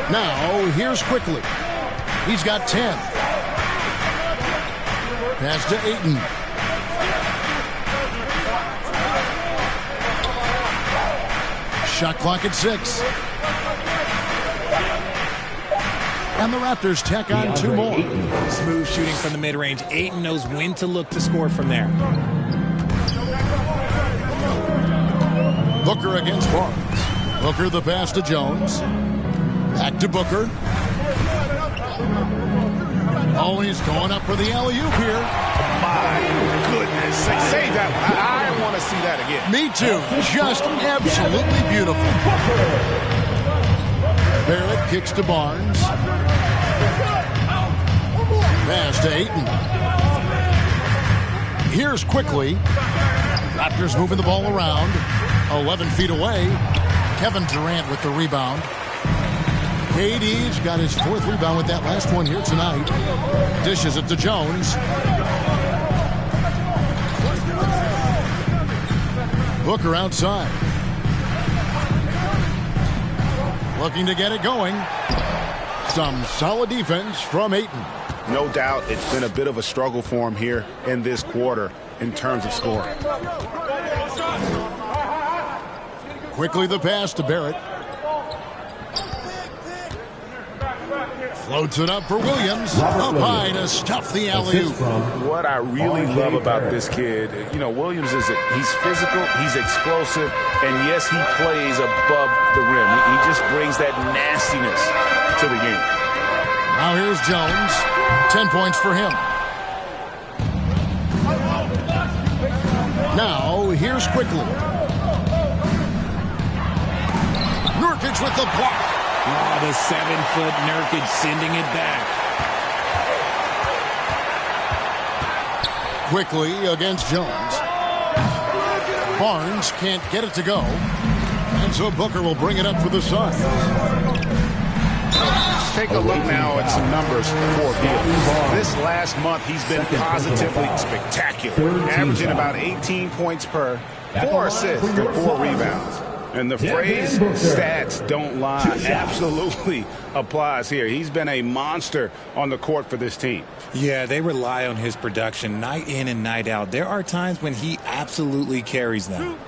S1: Now, here's Quickly. He's got 10. Pass to Ayton. Shot clock at 6. And the Raptors tack on 2 more.
S3: Smooth shooting from the mid-range. Ayton knows when to look to score from there.
S1: Booker against Barnes. Booker the pass to Jones. Back to Booker. Oh, he's going up for the alley-oop here.
S2: My goodness. Say that. I want to see that again.
S1: Me too. Just absolutely beautiful. Barrett kicks to Barnes. Pass to Ayton. Here's Quickly. Raptors moving the ball around. 11 feet away. Kevin Durant with the rebound. KD's got his 4th rebound with that last one here tonight. Dishes it to Jones. Booker outside. Looking to get it going. Some solid defense from Ayton.
S2: No doubt it's been a bit of a struggle for him here in this quarter in terms of scoring.
S1: Quickly the pass to Barrett. Floats it up for Williams. Up high to stuff the alley-oop.
S2: What I really love about this kid, Williams he's physical, he's explosive, and yes, he plays above the rim. He just brings that nastiness to the game.
S1: Now here's Jones. 10 points for him. Now here's Quickly. Nurkic with the block.
S3: Oh, the 7-foot Nurkic sending it back.
S1: Quickly against Jones. Barnes can't get it to go. And so Booker will bring it up for the Suns.
S2: Take a look now at some numbers for Beal. This last month, he's been positively spectacular, averaging about 18 points per, 4 assists, and 4 rebounds. And the phrase stats don't lie absolutely applies here. He's been a monster on the court for this team.
S3: Yeah, they rely on his production night in and night out. There are times when he absolutely carries them.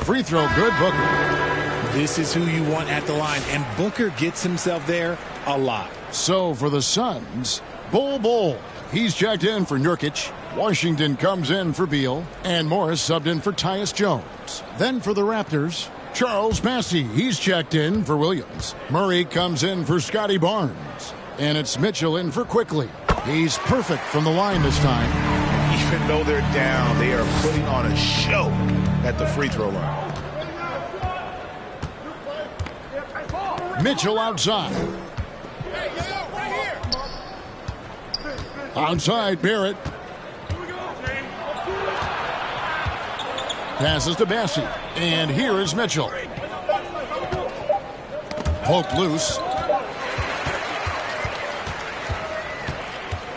S1: free throw good, Booker.
S3: This is who you want at the line, and Booker gets himself there a lot.
S1: So for the Suns, Bull. He's checked in for Nurkic. Washington comes in for Beal. And Morris subbed in for Tyus Jones. Then for the Raptors, Charles Massey. He's checked in for Williams. Murray comes in for Scotty Barnes. And it's Mitchell in for Quickly. He's perfect from the line this time.
S2: Even though they're down, they are putting on a show at the free throw line.
S1: Mitchell outside. Outside, Barrett. Passes to Bassey. And here is Mitchell. Poked loose.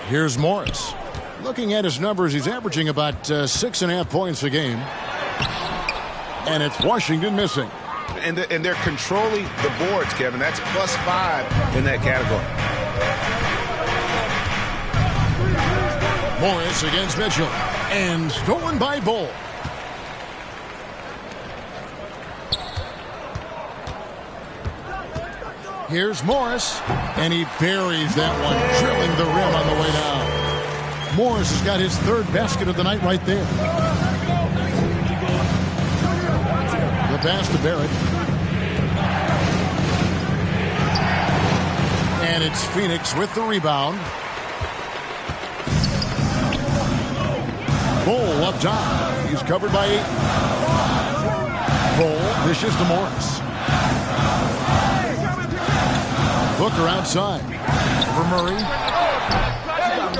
S1: Here's Morris. Looking at his numbers, he's averaging about 6.5 points a game. And it's Washington missing.
S2: And they're controlling the boards, Kevin. That's +5 in that category.
S1: Morris against Mitchell. And stolen by Bull. Here's Morris. And he buries that one, drilling the rim on the way down. Morris has got his third basket of the night right there. The pass to Barrett. And it's Phoenix with the rebound. Bull up top. He's covered by 8. Bull dishes to Morris. Booker outside for Murray.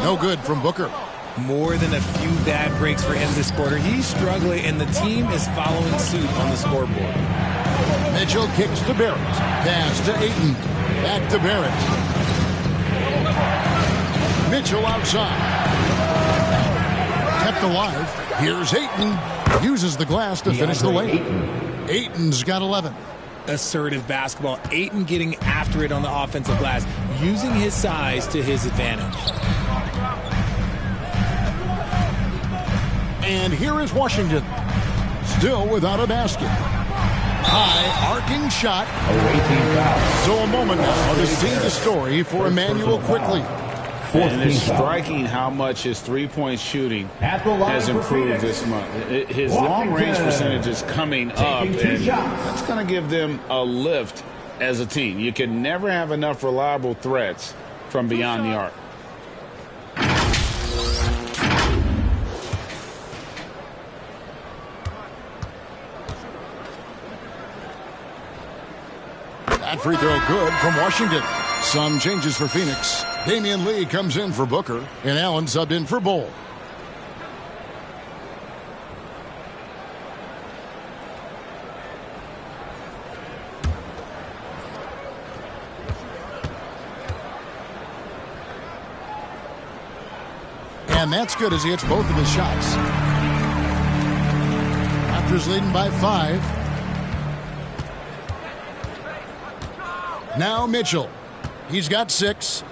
S1: No good from Booker.
S3: More than a few bad breaks for him this quarter. He's struggling, and the team is following suit on the scoreboard.
S1: Mitchell kicks to Barrett. Pass to Ayton. Back to Barrett. Mitchell outside. Kept alive. Here's Ayton. Uses the glass to finish the lane. Ayton's got 11.
S3: Assertive basketball. Ayton getting after it on the offensive glass, using his size to his advantage.
S1: And here is Washington, still without a basket. High arcing shot. So a moment now to see the story for Emmanuel Quickly.
S2: And it's striking how much his three-point shooting has improved this month. His long-range percentage is coming up, and that's going to give them a lift as a team. You can never have enough reliable threats from beyond the arc.
S1: That free throw good from Washington. Some changes for Phoenix. Damian Lee comes in for Booker, and Allen subbed in for Bull. And that's good as he hits both of his shots. Raptors leading by 5. Now Mitchell. He's got 6.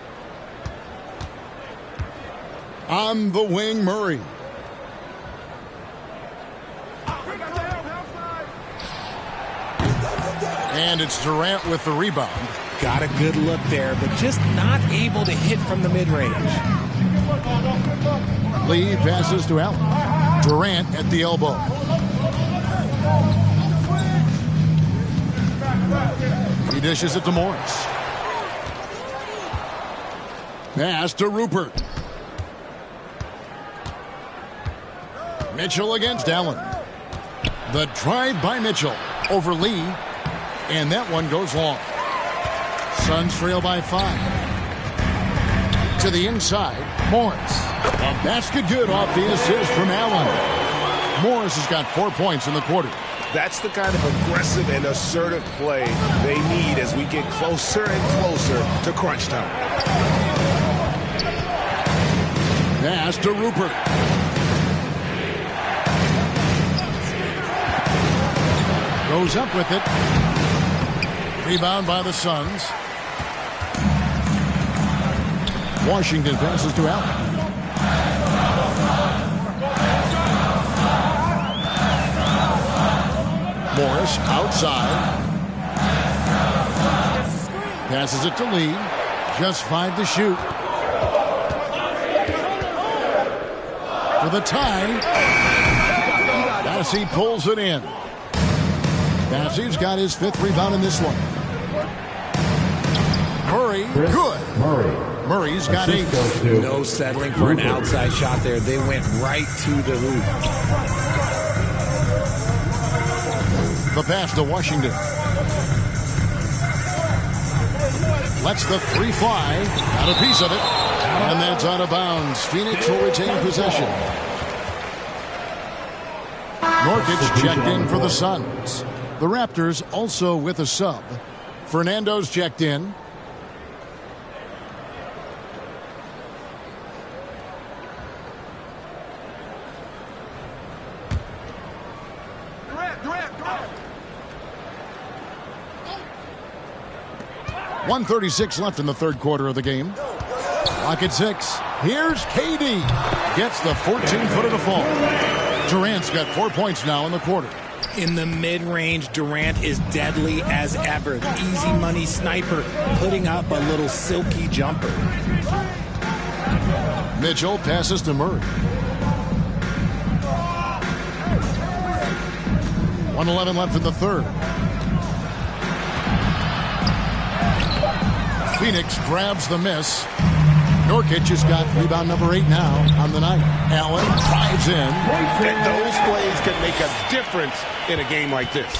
S1: On the wing, Murray. And it's Durant with the rebound.
S3: Got a good look there, but just not able to hit from the mid-range.
S1: Lee passes to Allen. Durant at the elbow. He dishes it to Morris. Pass to Rupert. Mitchell against Allen. The drive by Mitchell over Lee. And that one goes long. Suns trail by 5. To the inside, Morris. A basket good off the assist from Allen. Morris has got 4 points in the quarter.
S2: That's the kind of aggressive and assertive play they need as we get closer and closer to crunch time.
S1: Pass to Rupert. Goes up with it. Rebound by the Suns. Washington passes to Allen. Morris outside. Passes it to Lee. Just 5 to shoot. For the tie. Bassey pulls it in. Bassey's got his 5th rebound in this one. Murray, good. Murray's got 8.
S3: No settling for an outside shot there. They went right to the hoop.
S1: The pass to Washington. Lets the 3 fly. Got a piece of it. And that's out of bounds. Phoenix will retain possession. Nurkic checked in for the Suns. The Raptors also with a sub. Fernando's checked in.
S10: Durant.
S1: 1:36 left in the third quarter of the game. Clock at 6. Here's KD. Gets the 14-footer to fall. Durant's got 4 points now in the quarter.
S3: In the mid-range, Durant is deadly as ever. The easy money sniper putting up a little silky jumper.
S1: Mitchell passes to Murray. 1:11 left in the third. Phoenix grabs the miss. Nurkic has got rebound number 8 now on the night. Allen drives in.
S2: And those plays can make a difference in a game like this.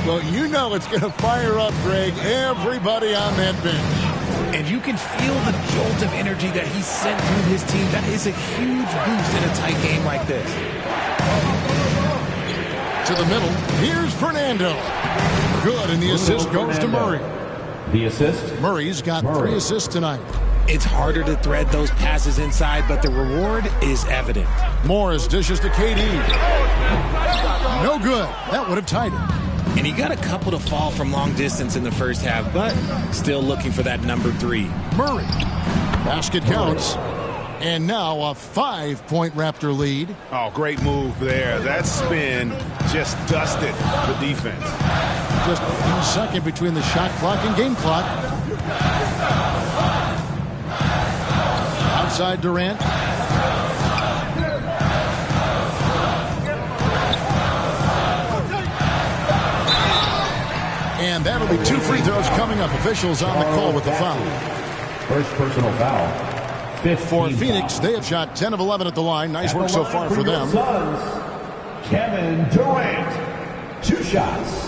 S1: Well, you know it's going to fire up, Greg, everybody on that bench.
S3: And you can feel the jolt of energy that he sent through his team. That is a huge boost in a tight game like this.
S1: To the middle. Here's Fernando. Good, and the assist goes to Murray.
S5: The assist?
S1: Murray's got 3 assists tonight.
S3: It's harder to thread those passes inside, but the reward is evident.
S1: Morris dishes to KD. No good. That would have tied it.
S3: And he got a couple to fall from long distance in the first half, but still looking for that number 3.
S1: Murray. Basket counts. And now a 5-point Raptor lead.
S2: Oh, great move there. That spin just dusted the defense.
S1: Just 1 second between the shot clock and game clock. Outside Durant. And that'll be 2 free throws coming up. Officials on the call with the foul.
S5: First personal foul.
S1: For Phoenix, they have shot 10 of 11 at the line. Nice work so far for them.
S5: Kevin Durant. 2 shots.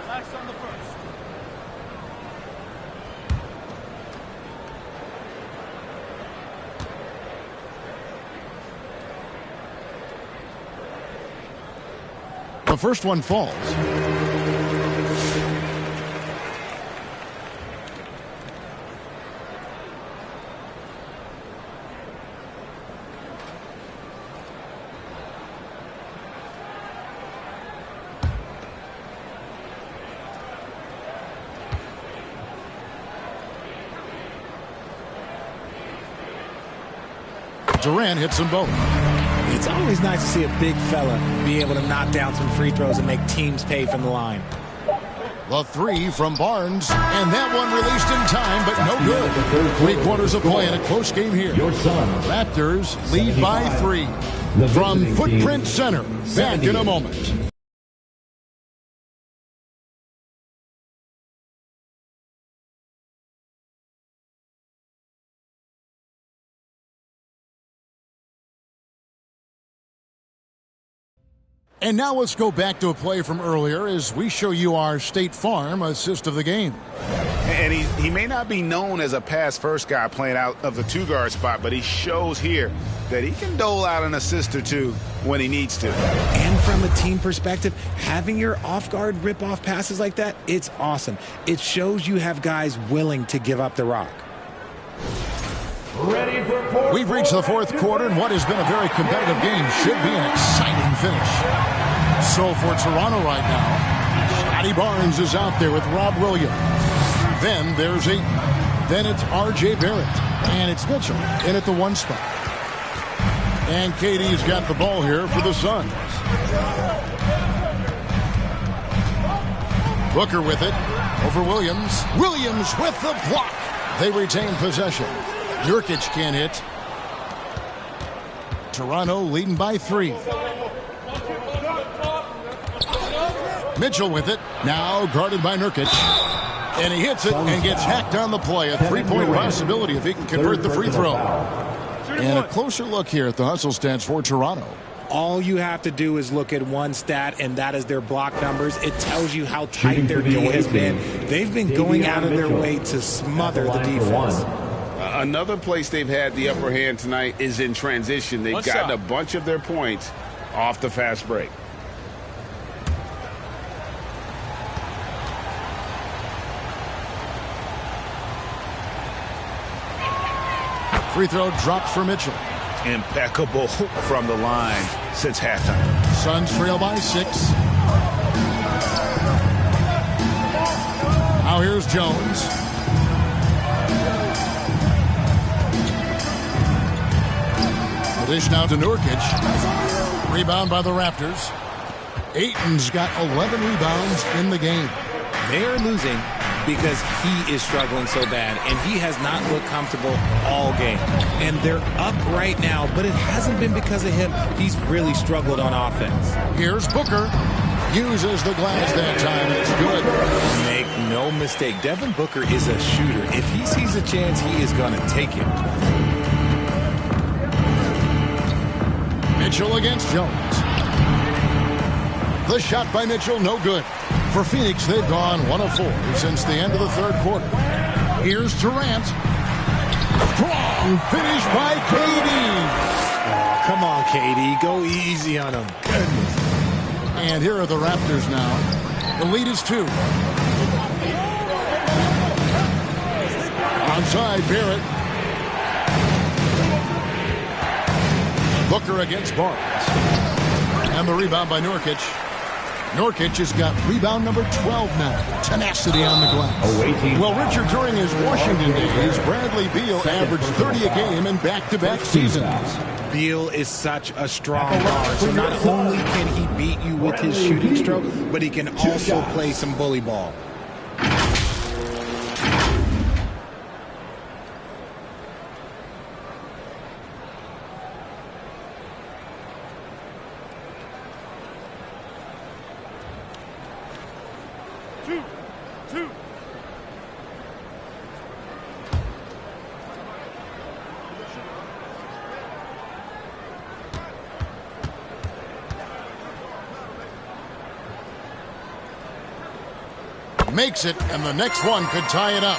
S11: Relax on the first.
S1: The first one falls. Durant hits them both.
S3: It's always nice to see a big fella be able to knock down some free throws and make teams pay from the line.
S1: The 3 from Barnes, and that one released in time, but no good. 3 quarters of play in a close game here. Raptors lead by 3. From Footprint Center, back in a moment. And now let's go back to a play from earlier as we show you our State Farm assist of the game.
S2: And he may not be known as a pass-first guy playing out of the 2-guard spot, but he shows here that he can dole out an assist or 2 when he needs to.
S3: And from a team perspective, having your off-guard rip-off passes like that, it's awesome. It shows you have guys willing to give up the rock.
S1: We've reached the 4th quarter, and what has been a very competitive game should be an exciting finish. So for Toronto right now, Scotty Barnes is out there with Rob Williams. Then there's Ayton. Then it's R.J. Barrett. And it's Mitchell in at the 1 spot. And KD's got the ball here for the Suns. Booker with it over Williams. Williams with the block. They retain possession. Nurkic can't hit. Toronto leading by 3. Mitchell with it. Now guarded by Nurkic. And he hits it and gets hacked on the play. A 3-point possibility if he can convert the free throw. And a closer look here at the hustle stats for Toronto.
S3: All you have to do is look at one stat, and that is their block numbers. It tells you how tight their D has been. They've been going out of their way to smother the defense.
S2: Another place they've had the upper hand tonight is in transition. They've gotten a bunch of their points off the fast break.
S1: Free throw drops for Mitchell.
S2: Impeccable from the line since halftime.
S1: Suns trail by 6. Now here's Jones. The dish now to Nurkic. Rebound by the Raptors. Ayton's got 11 rebounds in the game.
S3: They're losing because he is struggling so bad, and he has not looked comfortable all game. And they're up right now, but it hasn't been because of him. He's really struggled on offense.
S1: Here's Booker. Uses the glass that time, and it's good.
S3: Make no mistake, Devin Booker is a shooter. If he sees a chance, he is going to take it.
S1: Mitchell against Jones. The shot by Mitchell, no good. For Phoenix, they've gone 1 of 4 since the end of the third quarter. Here's Durant. Strong finish by KD.
S3: Oh, come on, KD. Go easy on him. Goodness.
S1: And here are the Raptors now. The lead is 2. Onside, Barrett. Booker against Barnes. And the rebound by Nurkic. Nurkic has got rebound number 12 now. Tenacity on the glass. Well, Richard, during his Washington days, Bradley Beal averaged 30 a game in back-to-back seasons.
S3: Beal is such a strong guard, so not only can he beat you with his shooting stroke, but he can also play some bully ball.
S1: Makes it, and the next one could tie it up.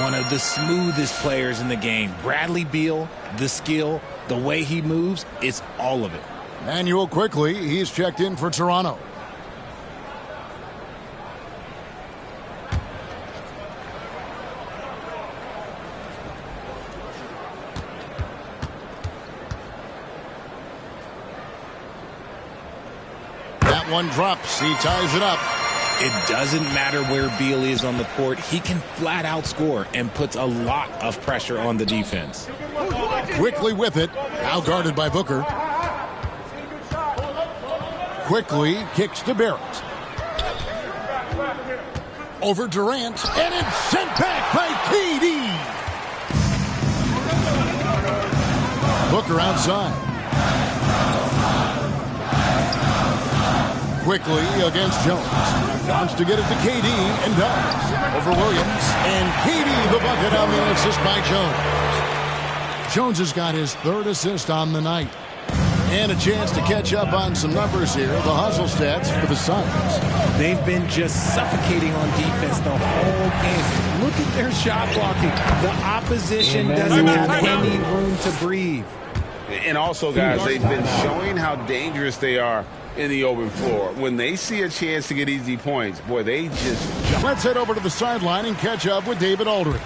S3: One of the smoothest players in the game. Bradley Beal, the skill, the way he moves, it's all of it.
S1: Manuel quickly, he's checked in for Toronto. That one drops, he ties it up.
S3: It doesn't matter where Beal is on the court. He can flat out score and puts a lot of pressure on the defense.
S1: Quickly with it. Now guarded by Booker. Quickly kicks to Barrett. Over Durant. And it's sent back by KD. Booker outside. Quickly against Jones. Wants to get it to KD and does. Over Williams. And KD the bucket on the assist by Jones. Jones has got his 3rd assist on the night. And a chance to catch up on some numbers here. The hustle stats for the Suns.
S3: They've been just suffocating on defense the whole game. Look at their shot blocking. The opposition doesn't have any room to breathe.
S2: And also, guys, they've been showing how dangerous they are in the open floor. When they see a chance to get easy points, boy, they just jump.
S1: Let's head over to the sideline and catch up with David Aldridge.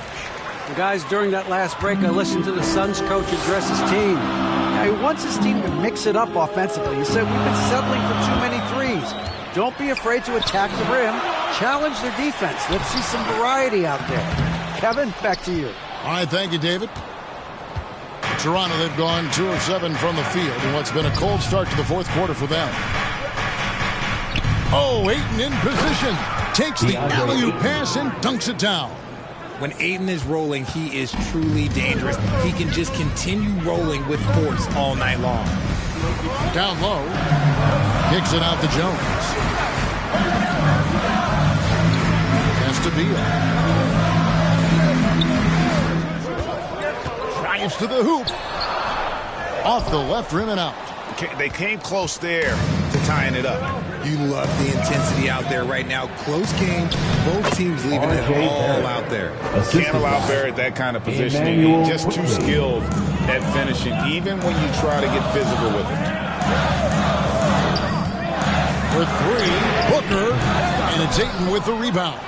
S4: Guys, during that last break, I listened to the Suns coach address his team. Now, he wants his team to mix it up offensively. He said, we've been settling for too many threes. Don't be afraid to attack the rim. Challenge their defense. Let's see some variety out there. Kevin, back to you.
S1: All right, thank you, David. Toronto, they've gone 2 of 7 from the field in what's been a cold start to the fourth quarter for them. Oh, Ayton in position. Takes the alley-oop pass and dunks it down.
S3: When Ayton is rolling, he is truly dangerous. He can just continue rolling with force all night long.
S1: Down low. Kicks it out to Jones. Has to Beal. Drives to the hoop. Off the left rim and out.
S2: They came close there to tying it up.
S3: You love the intensity out there right now. Close game. Both teams leaving it all out there.
S2: Can't allow Barrett that kind of positioning. He's just too skilled at finishing, even when you try to get physical with him.
S1: For 3, Booker, and it's Ayton with the rebound.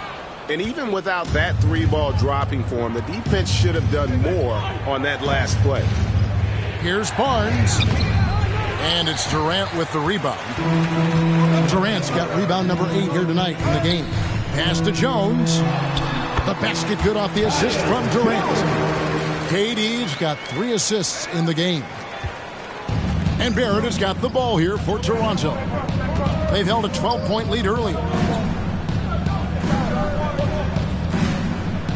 S2: And even without that 3-ball dropping for him, the defense should have done more on that last play.
S1: Here's Barnes. And it's Durant with the rebound. Durant's got rebound number 8 here tonight in the game. Pass to Jones. The basket good off the assist from Durant. KD's got 3 assists in the game. And Barrett has got the ball here for Toronto. They've held a 12-point lead earlier.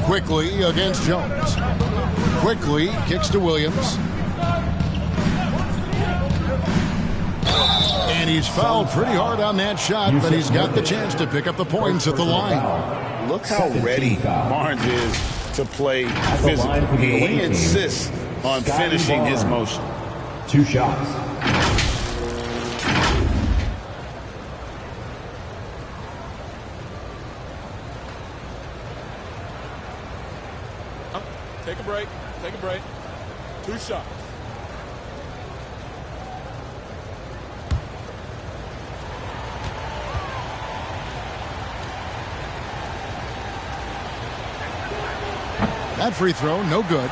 S1: Quickly against Jones. Quickly kicks to Williams. And he's fouled pretty hard on that shot, but he's got the chance to pick up the points at the line.
S2: Look how ready Barnes is to play physical. He insists on finishing his motion.
S5: 2 shots.
S10: Take a break. Take a break. 2 shots.
S1: That free throw, no good.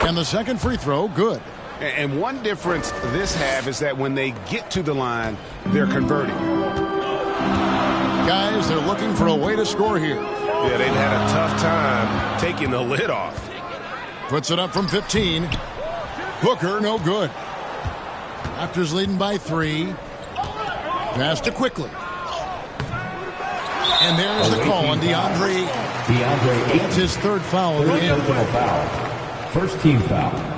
S1: And the second free throw, good.
S2: And one difference this half is that when they get to the line, they're converting.
S1: Guys, they're looking for a way to score here.
S2: Yeah, they've had a tough time taking the lid off.
S1: Puts it up from 15. Booker, no good. Raptors leading by 3. Pass to Quickly. And there's the call on DeAndre. That's his 3rd foul of the game.
S5: First team foul.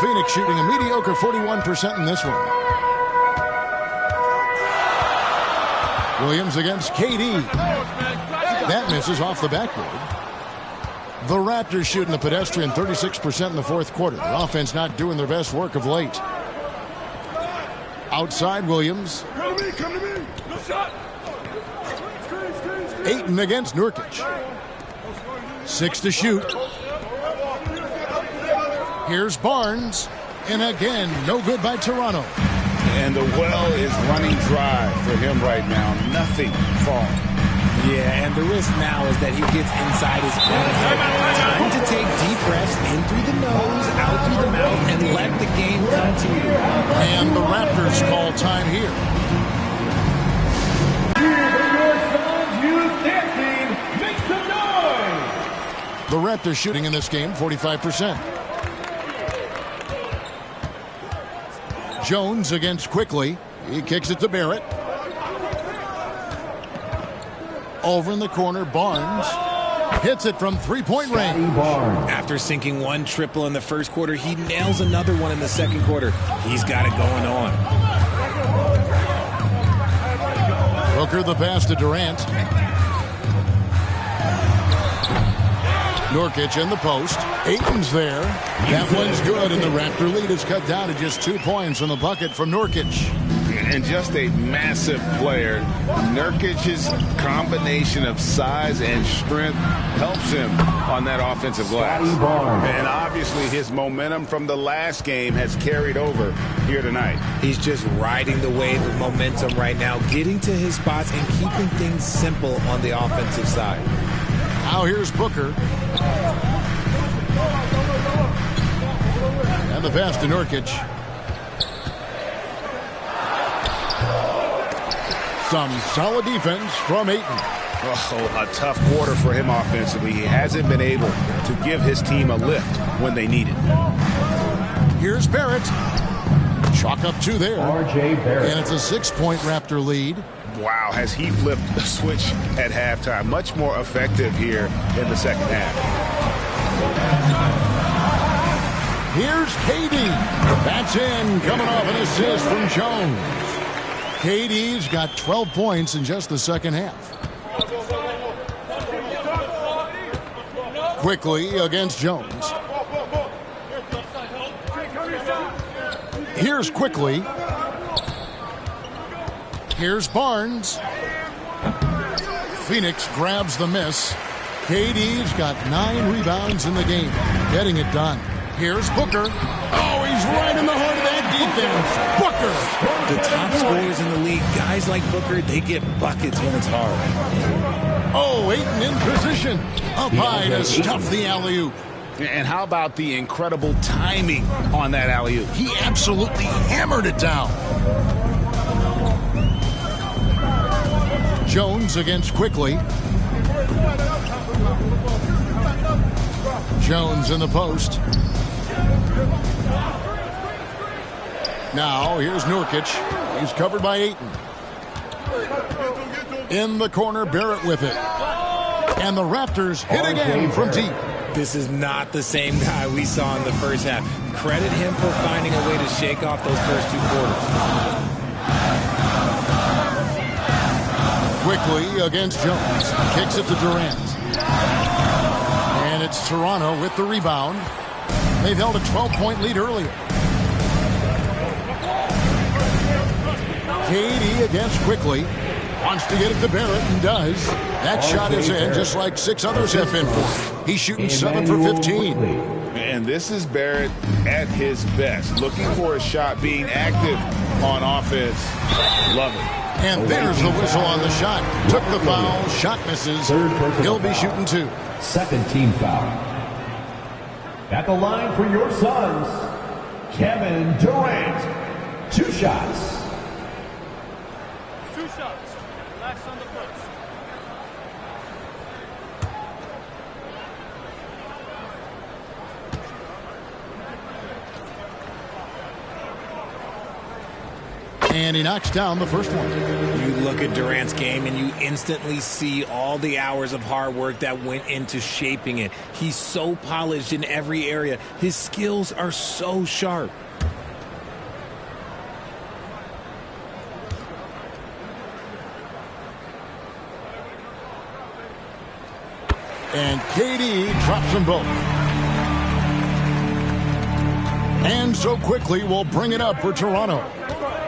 S1: Phoenix shooting a mediocre 41% in this one. Williams against KD. That misses off the backboard. The Raptors shooting a pedestrian 36% in the fourth quarter. The offense not doing their best work of late. Outside Williams.
S10: Come to me. No shot.
S1: Ayton against Nurkic. 6 to shoot. Here's Barnes. And again, no good by Toronto.
S2: And the well is running dry for him right now. Nothing falling.
S3: Yeah, and the risk now is that he gets inside his own head. Time to take deep breaths in through the nose, out through the mouth, and let the game come to you.
S1: And the Raptors call time here. The Raptors shooting in this game 45%. Jones against Quickly. He kicks it to Barrett. Over in the corner, Barnes hits it from three-point range.
S3: After sinking one triple in the first quarter, he nails another one in the second quarter. He's got it going on.
S1: Booker the pass to Durant. Nurkic in the post. Ayton's there. That one's good, and the Raptor lead is cut down to just 2 points on the bucket from Nurkic.
S2: And just a massive player. Nurkic's combination of size and strength helps him on that offensive glass. And obviously his momentum from the last game has carried over here tonight.
S3: He's just riding the wave of momentum right now, getting to his spots and keeping things simple on the offensive side.
S1: Now here's Booker. And the pass to Nurkic. Some solid defense from Ayton.
S2: Oh, a tough quarter for him offensively. He hasn't been able to give his team a lift when they need it.
S1: Here's Barrett. Chalk up 2 there.
S5: R.J. Barrett.
S1: And it's a 6-point Raptor lead.
S2: Wow, has he flipped the switch at halftime. Much more effective here in the second half.
S1: Here's KD. That's in, coming off an assist from Jones. KD's got 12 points in just the second half. Quickly against Jones. Here's Quickly. Here's Barnes. Phoenix grabs the miss. KD's got 9 rebounds in the game, getting it done. Here's Booker. Oh, he's right in the heart of that defense. Booker.
S3: The top scorers in the league, guys like Booker, they get buckets when it's hard.
S1: Oh, Ayton in position. Up high to stuff the alley-oop.
S2: And how about the incredible timing on that alley-oop?
S1: He absolutely hammered it down. Jones against Quickly. Jones in the post. Now, here's Nurkic. He's covered by Ayton. In the corner, Barrett with it. And the Raptors hit again from deep.
S3: This is not the same guy we saw in the first half. Credit him for finding a way to shake off those first 2 quarters.
S1: Quickly against Jones. Kicks it to Durant. And it's Toronto with the rebound. They've held a 12-point lead earlier. KD against Quickly. Wants to get it to Barrett and does. That shot is in just like 6 others have been for. He's shooting 7 for 15.
S2: And this is Barrett at his best. Looking for a shot, being active on offense. Love it.
S1: And there's the whistle on the shot. Took the foul. Shot misses. He'll be shooting 2.
S5: Second team foul. At the line for your Suns, Kevin Durant. 2 shots.
S11: 2 shots. Last on the first.
S1: And he knocks down the first one.
S3: You look at Durant's game and you instantly see all the hours of hard work that went into shaping it. He's so polished in every area. His skills are so sharp.
S1: And KD drops them both. And so Quickly will bring it up for Toronto.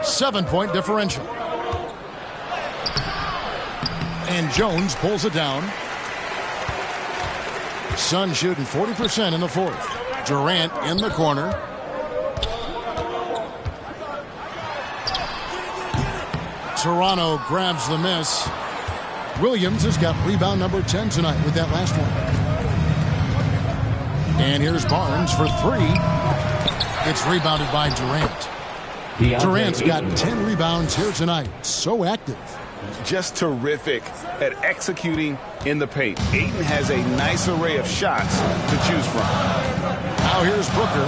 S1: 7-point differential. And Jones pulls it down. Suns shooting 40% in the 4th. Durant in the corner. Toronto grabs the miss. Williams has got rebound number 10 tonight with that last one. And here's Barnes for 3. It's rebounded by Durant. Durant's got 10 rebounds here tonight. So active.
S2: Just terrific at executing in the paint. Ayton has a nice array of shots to choose from.
S1: Now here's Booker.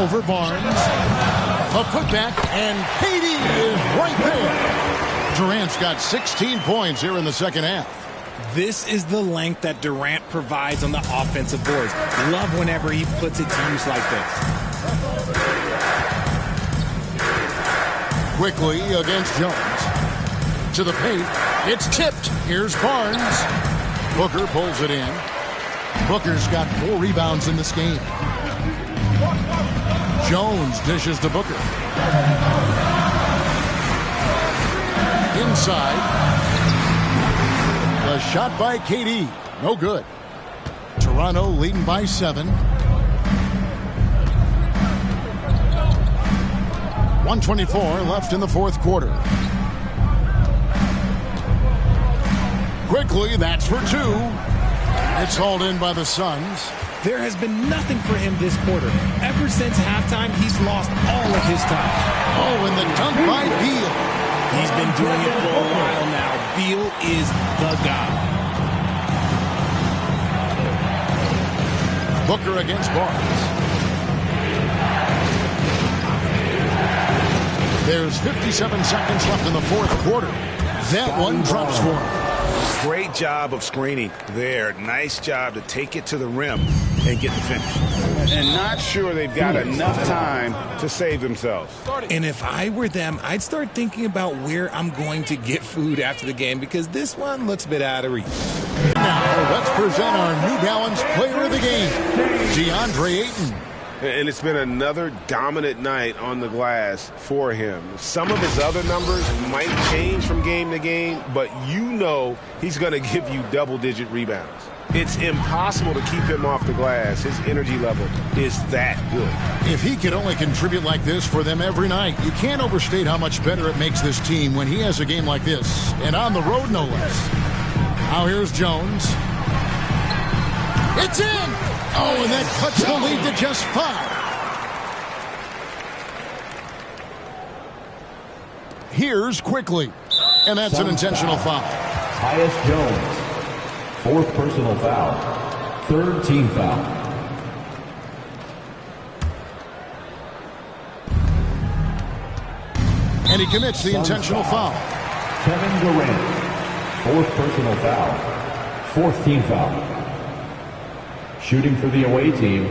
S1: Over Barnes. A putback, and KD is right there. Durant's got 16 points here in the second half.
S3: This is the length that Durant provides on the offensive boards. Love whenever he puts it to use like this.
S1: Quickly against Jones. To the paint. It's tipped. Here's Barnes. Booker pulls it in. Booker's got 4 rebounds in this game. Jones dishes to Booker. Inside. The shot by KD. No good. Toronto leading by 7. 1:24 left in the fourth quarter. Quickly, that's for 2. It's hauled in by the Suns.
S3: There has been nothing for him this quarter. Ever since halftime, he's lost all of his time.
S1: Oh, and the dunk by Beal.
S3: He's been doing it for a while now. Beal is the guy.
S1: Booker against Barnes. There's 57 seconds left in the fourth quarter. That one drops for him.
S2: Great job of screening there. Nice job to take it to the rim and get the finish. And not sure they've got enough time to save themselves.
S3: And if I were them, I'd start thinking about where I'm going to get food after the game because this one looks a bit out of reach.
S1: Now, let's present our New Balance player of the game, DeAndre Ayton.
S12: And it's been another dominant night on the glass for him. Some of his other numbers might change from game to game, but you know he's going to give you double-digit rebounds. It's impossible to keep him off the glass. His energy level is that good.
S1: If he could only contribute like this for them every night, you can't overstate how much better it makes this team when he has a game like this, and on the road no less. Now here's Jones. It's in! Oh, and that cuts the lead to just 5. Here's Quickly, and that's an intentional foul.
S5: Tyus Jones, 4th personal foul, 3rd team foul.
S1: And he commits the intentional foul.
S5: Kevin Durant, 4th personal foul, 4th team foul. Shooting for the away team,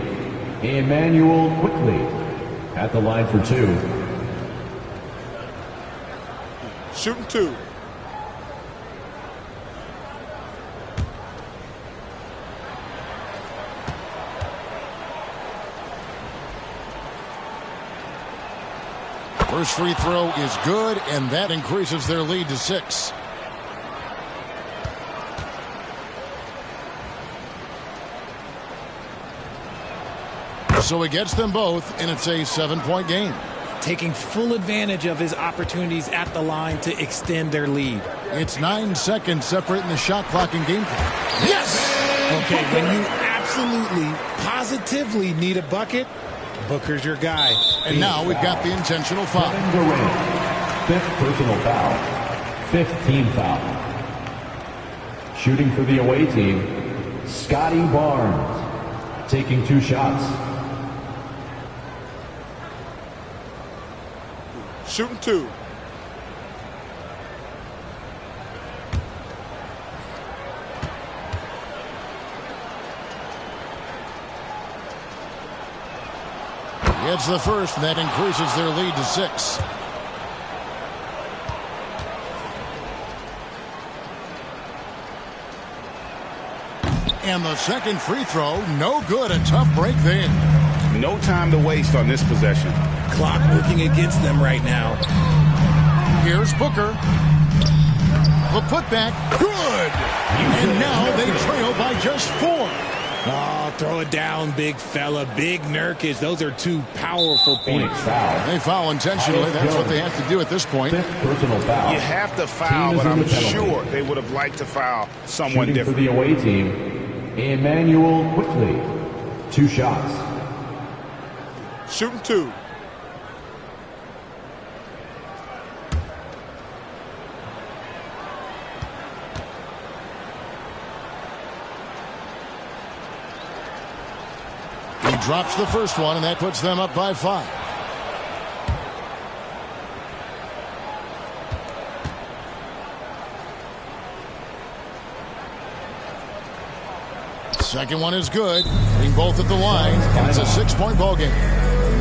S5: Emmanuel Quickly at the line for 2.
S10: Shooting 2.
S1: First free throw is good, and that increases their lead to 6. So he gets them both, and it's a 7-point game.
S3: Taking full advantage of his opportunities at the line to extend their lead.
S1: It's 9 seconds separating the shot clock and game clock. Yes!
S3: Okay, when you absolutely, positively need a bucket, Booker's your guy.
S1: And now we've got the intentional foul.
S5: Kevin Durant, 5th personal foul, 5th team foul. Shooting for the away team, Scotty Barnes, taking 2 shots.
S10: Shooting 2.
S1: It's the first, and that increases their lead to 6. And the second free throw, no good. A tough break there.
S2: No time to waste on this possession.
S3: Clock working against them right now.
S1: Here's Booker. The putback, good. And now they trail by just 4.
S3: Oh, throw it down, big fella. Big Nurkic. Those are 2 powerful points.
S1: They foul intentionally. That's what they have to do at this point.
S5: 5th personal foul.
S2: You have to foul, but I'm sure they would have liked to foul someone
S5: Shooting
S2: different.
S5: for the away team, Emmanuel Quickly, 2 shots.
S10: Shooting 2.
S1: He drops the first one, and that puts them up by 5. Second one is good. Hitting both at the line, and it's a 6-point ball game.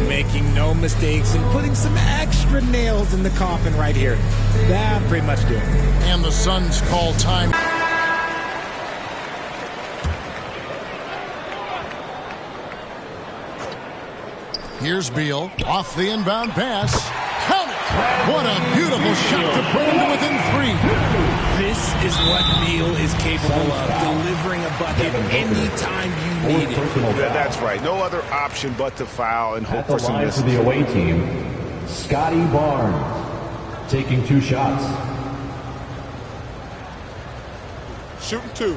S3: Making no mistakes and putting some extra nails in the coffin right here. That pretty much do it.
S1: And the Suns call time. Here's Beal off the inbound pass. Count it! What a beautiful shot to bring him to within 3.
S3: This is what Beal is capable of, delivering a bucket anytime you need it.
S2: Yeah, that's right. No other option but to foul and hope
S5: At
S2: for
S5: the
S2: some
S5: line
S2: misses.
S5: for the away team, Scotty Barnes, taking 2 shots.
S10: Shooting 2.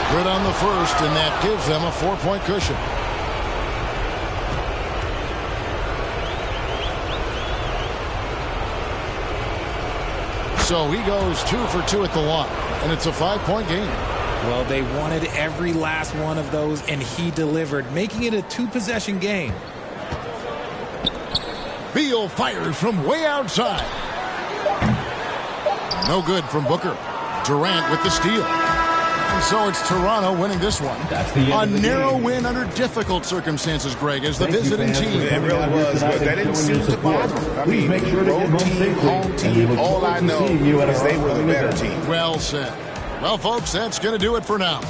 S1: Good on the first, and that gives them a 4-point cushion. So he goes 2 for 2 at the line, and it's a 5-point game.
S3: Well, they wanted every last one of those, and he delivered, making it a 2-possession game.
S1: Beal fires from way outside. No good from Booker. Durant with the steal. And so it's Toronto winning this one.
S5: That's the end
S1: a
S5: of the
S1: narrow
S5: game.
S1: win under difficult circumstances, Greg, as the
S5: Thank you,
S1: visiting
S5: fans,
S1: team.
S5: for
S2: It really was, but that didn't seem to bother them. I
S5: Please
S2: mean,
S5: make sure to get
S2: road
S5: home
S2: team,
S5: safely.
S2: home
S5: And we
S2: team,
S5: look
S2: all
S5: forward
S2: I
S5: to
S2: know
S5: seeing you at
S2: is
S5: our
S2: they were the
S5: upcoming
S2: better
S5: event.
S2: team.
S1: Well said. Well, folks, that's going to do it for now.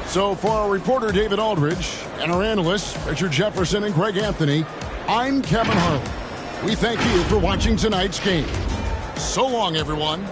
S1: So for our reporter, David Aldridge, and our analysts, Richard Jefferson and Greg Anthony, I'm Kevin Harlan. We thank you for watching tonight's game. So long, everyone.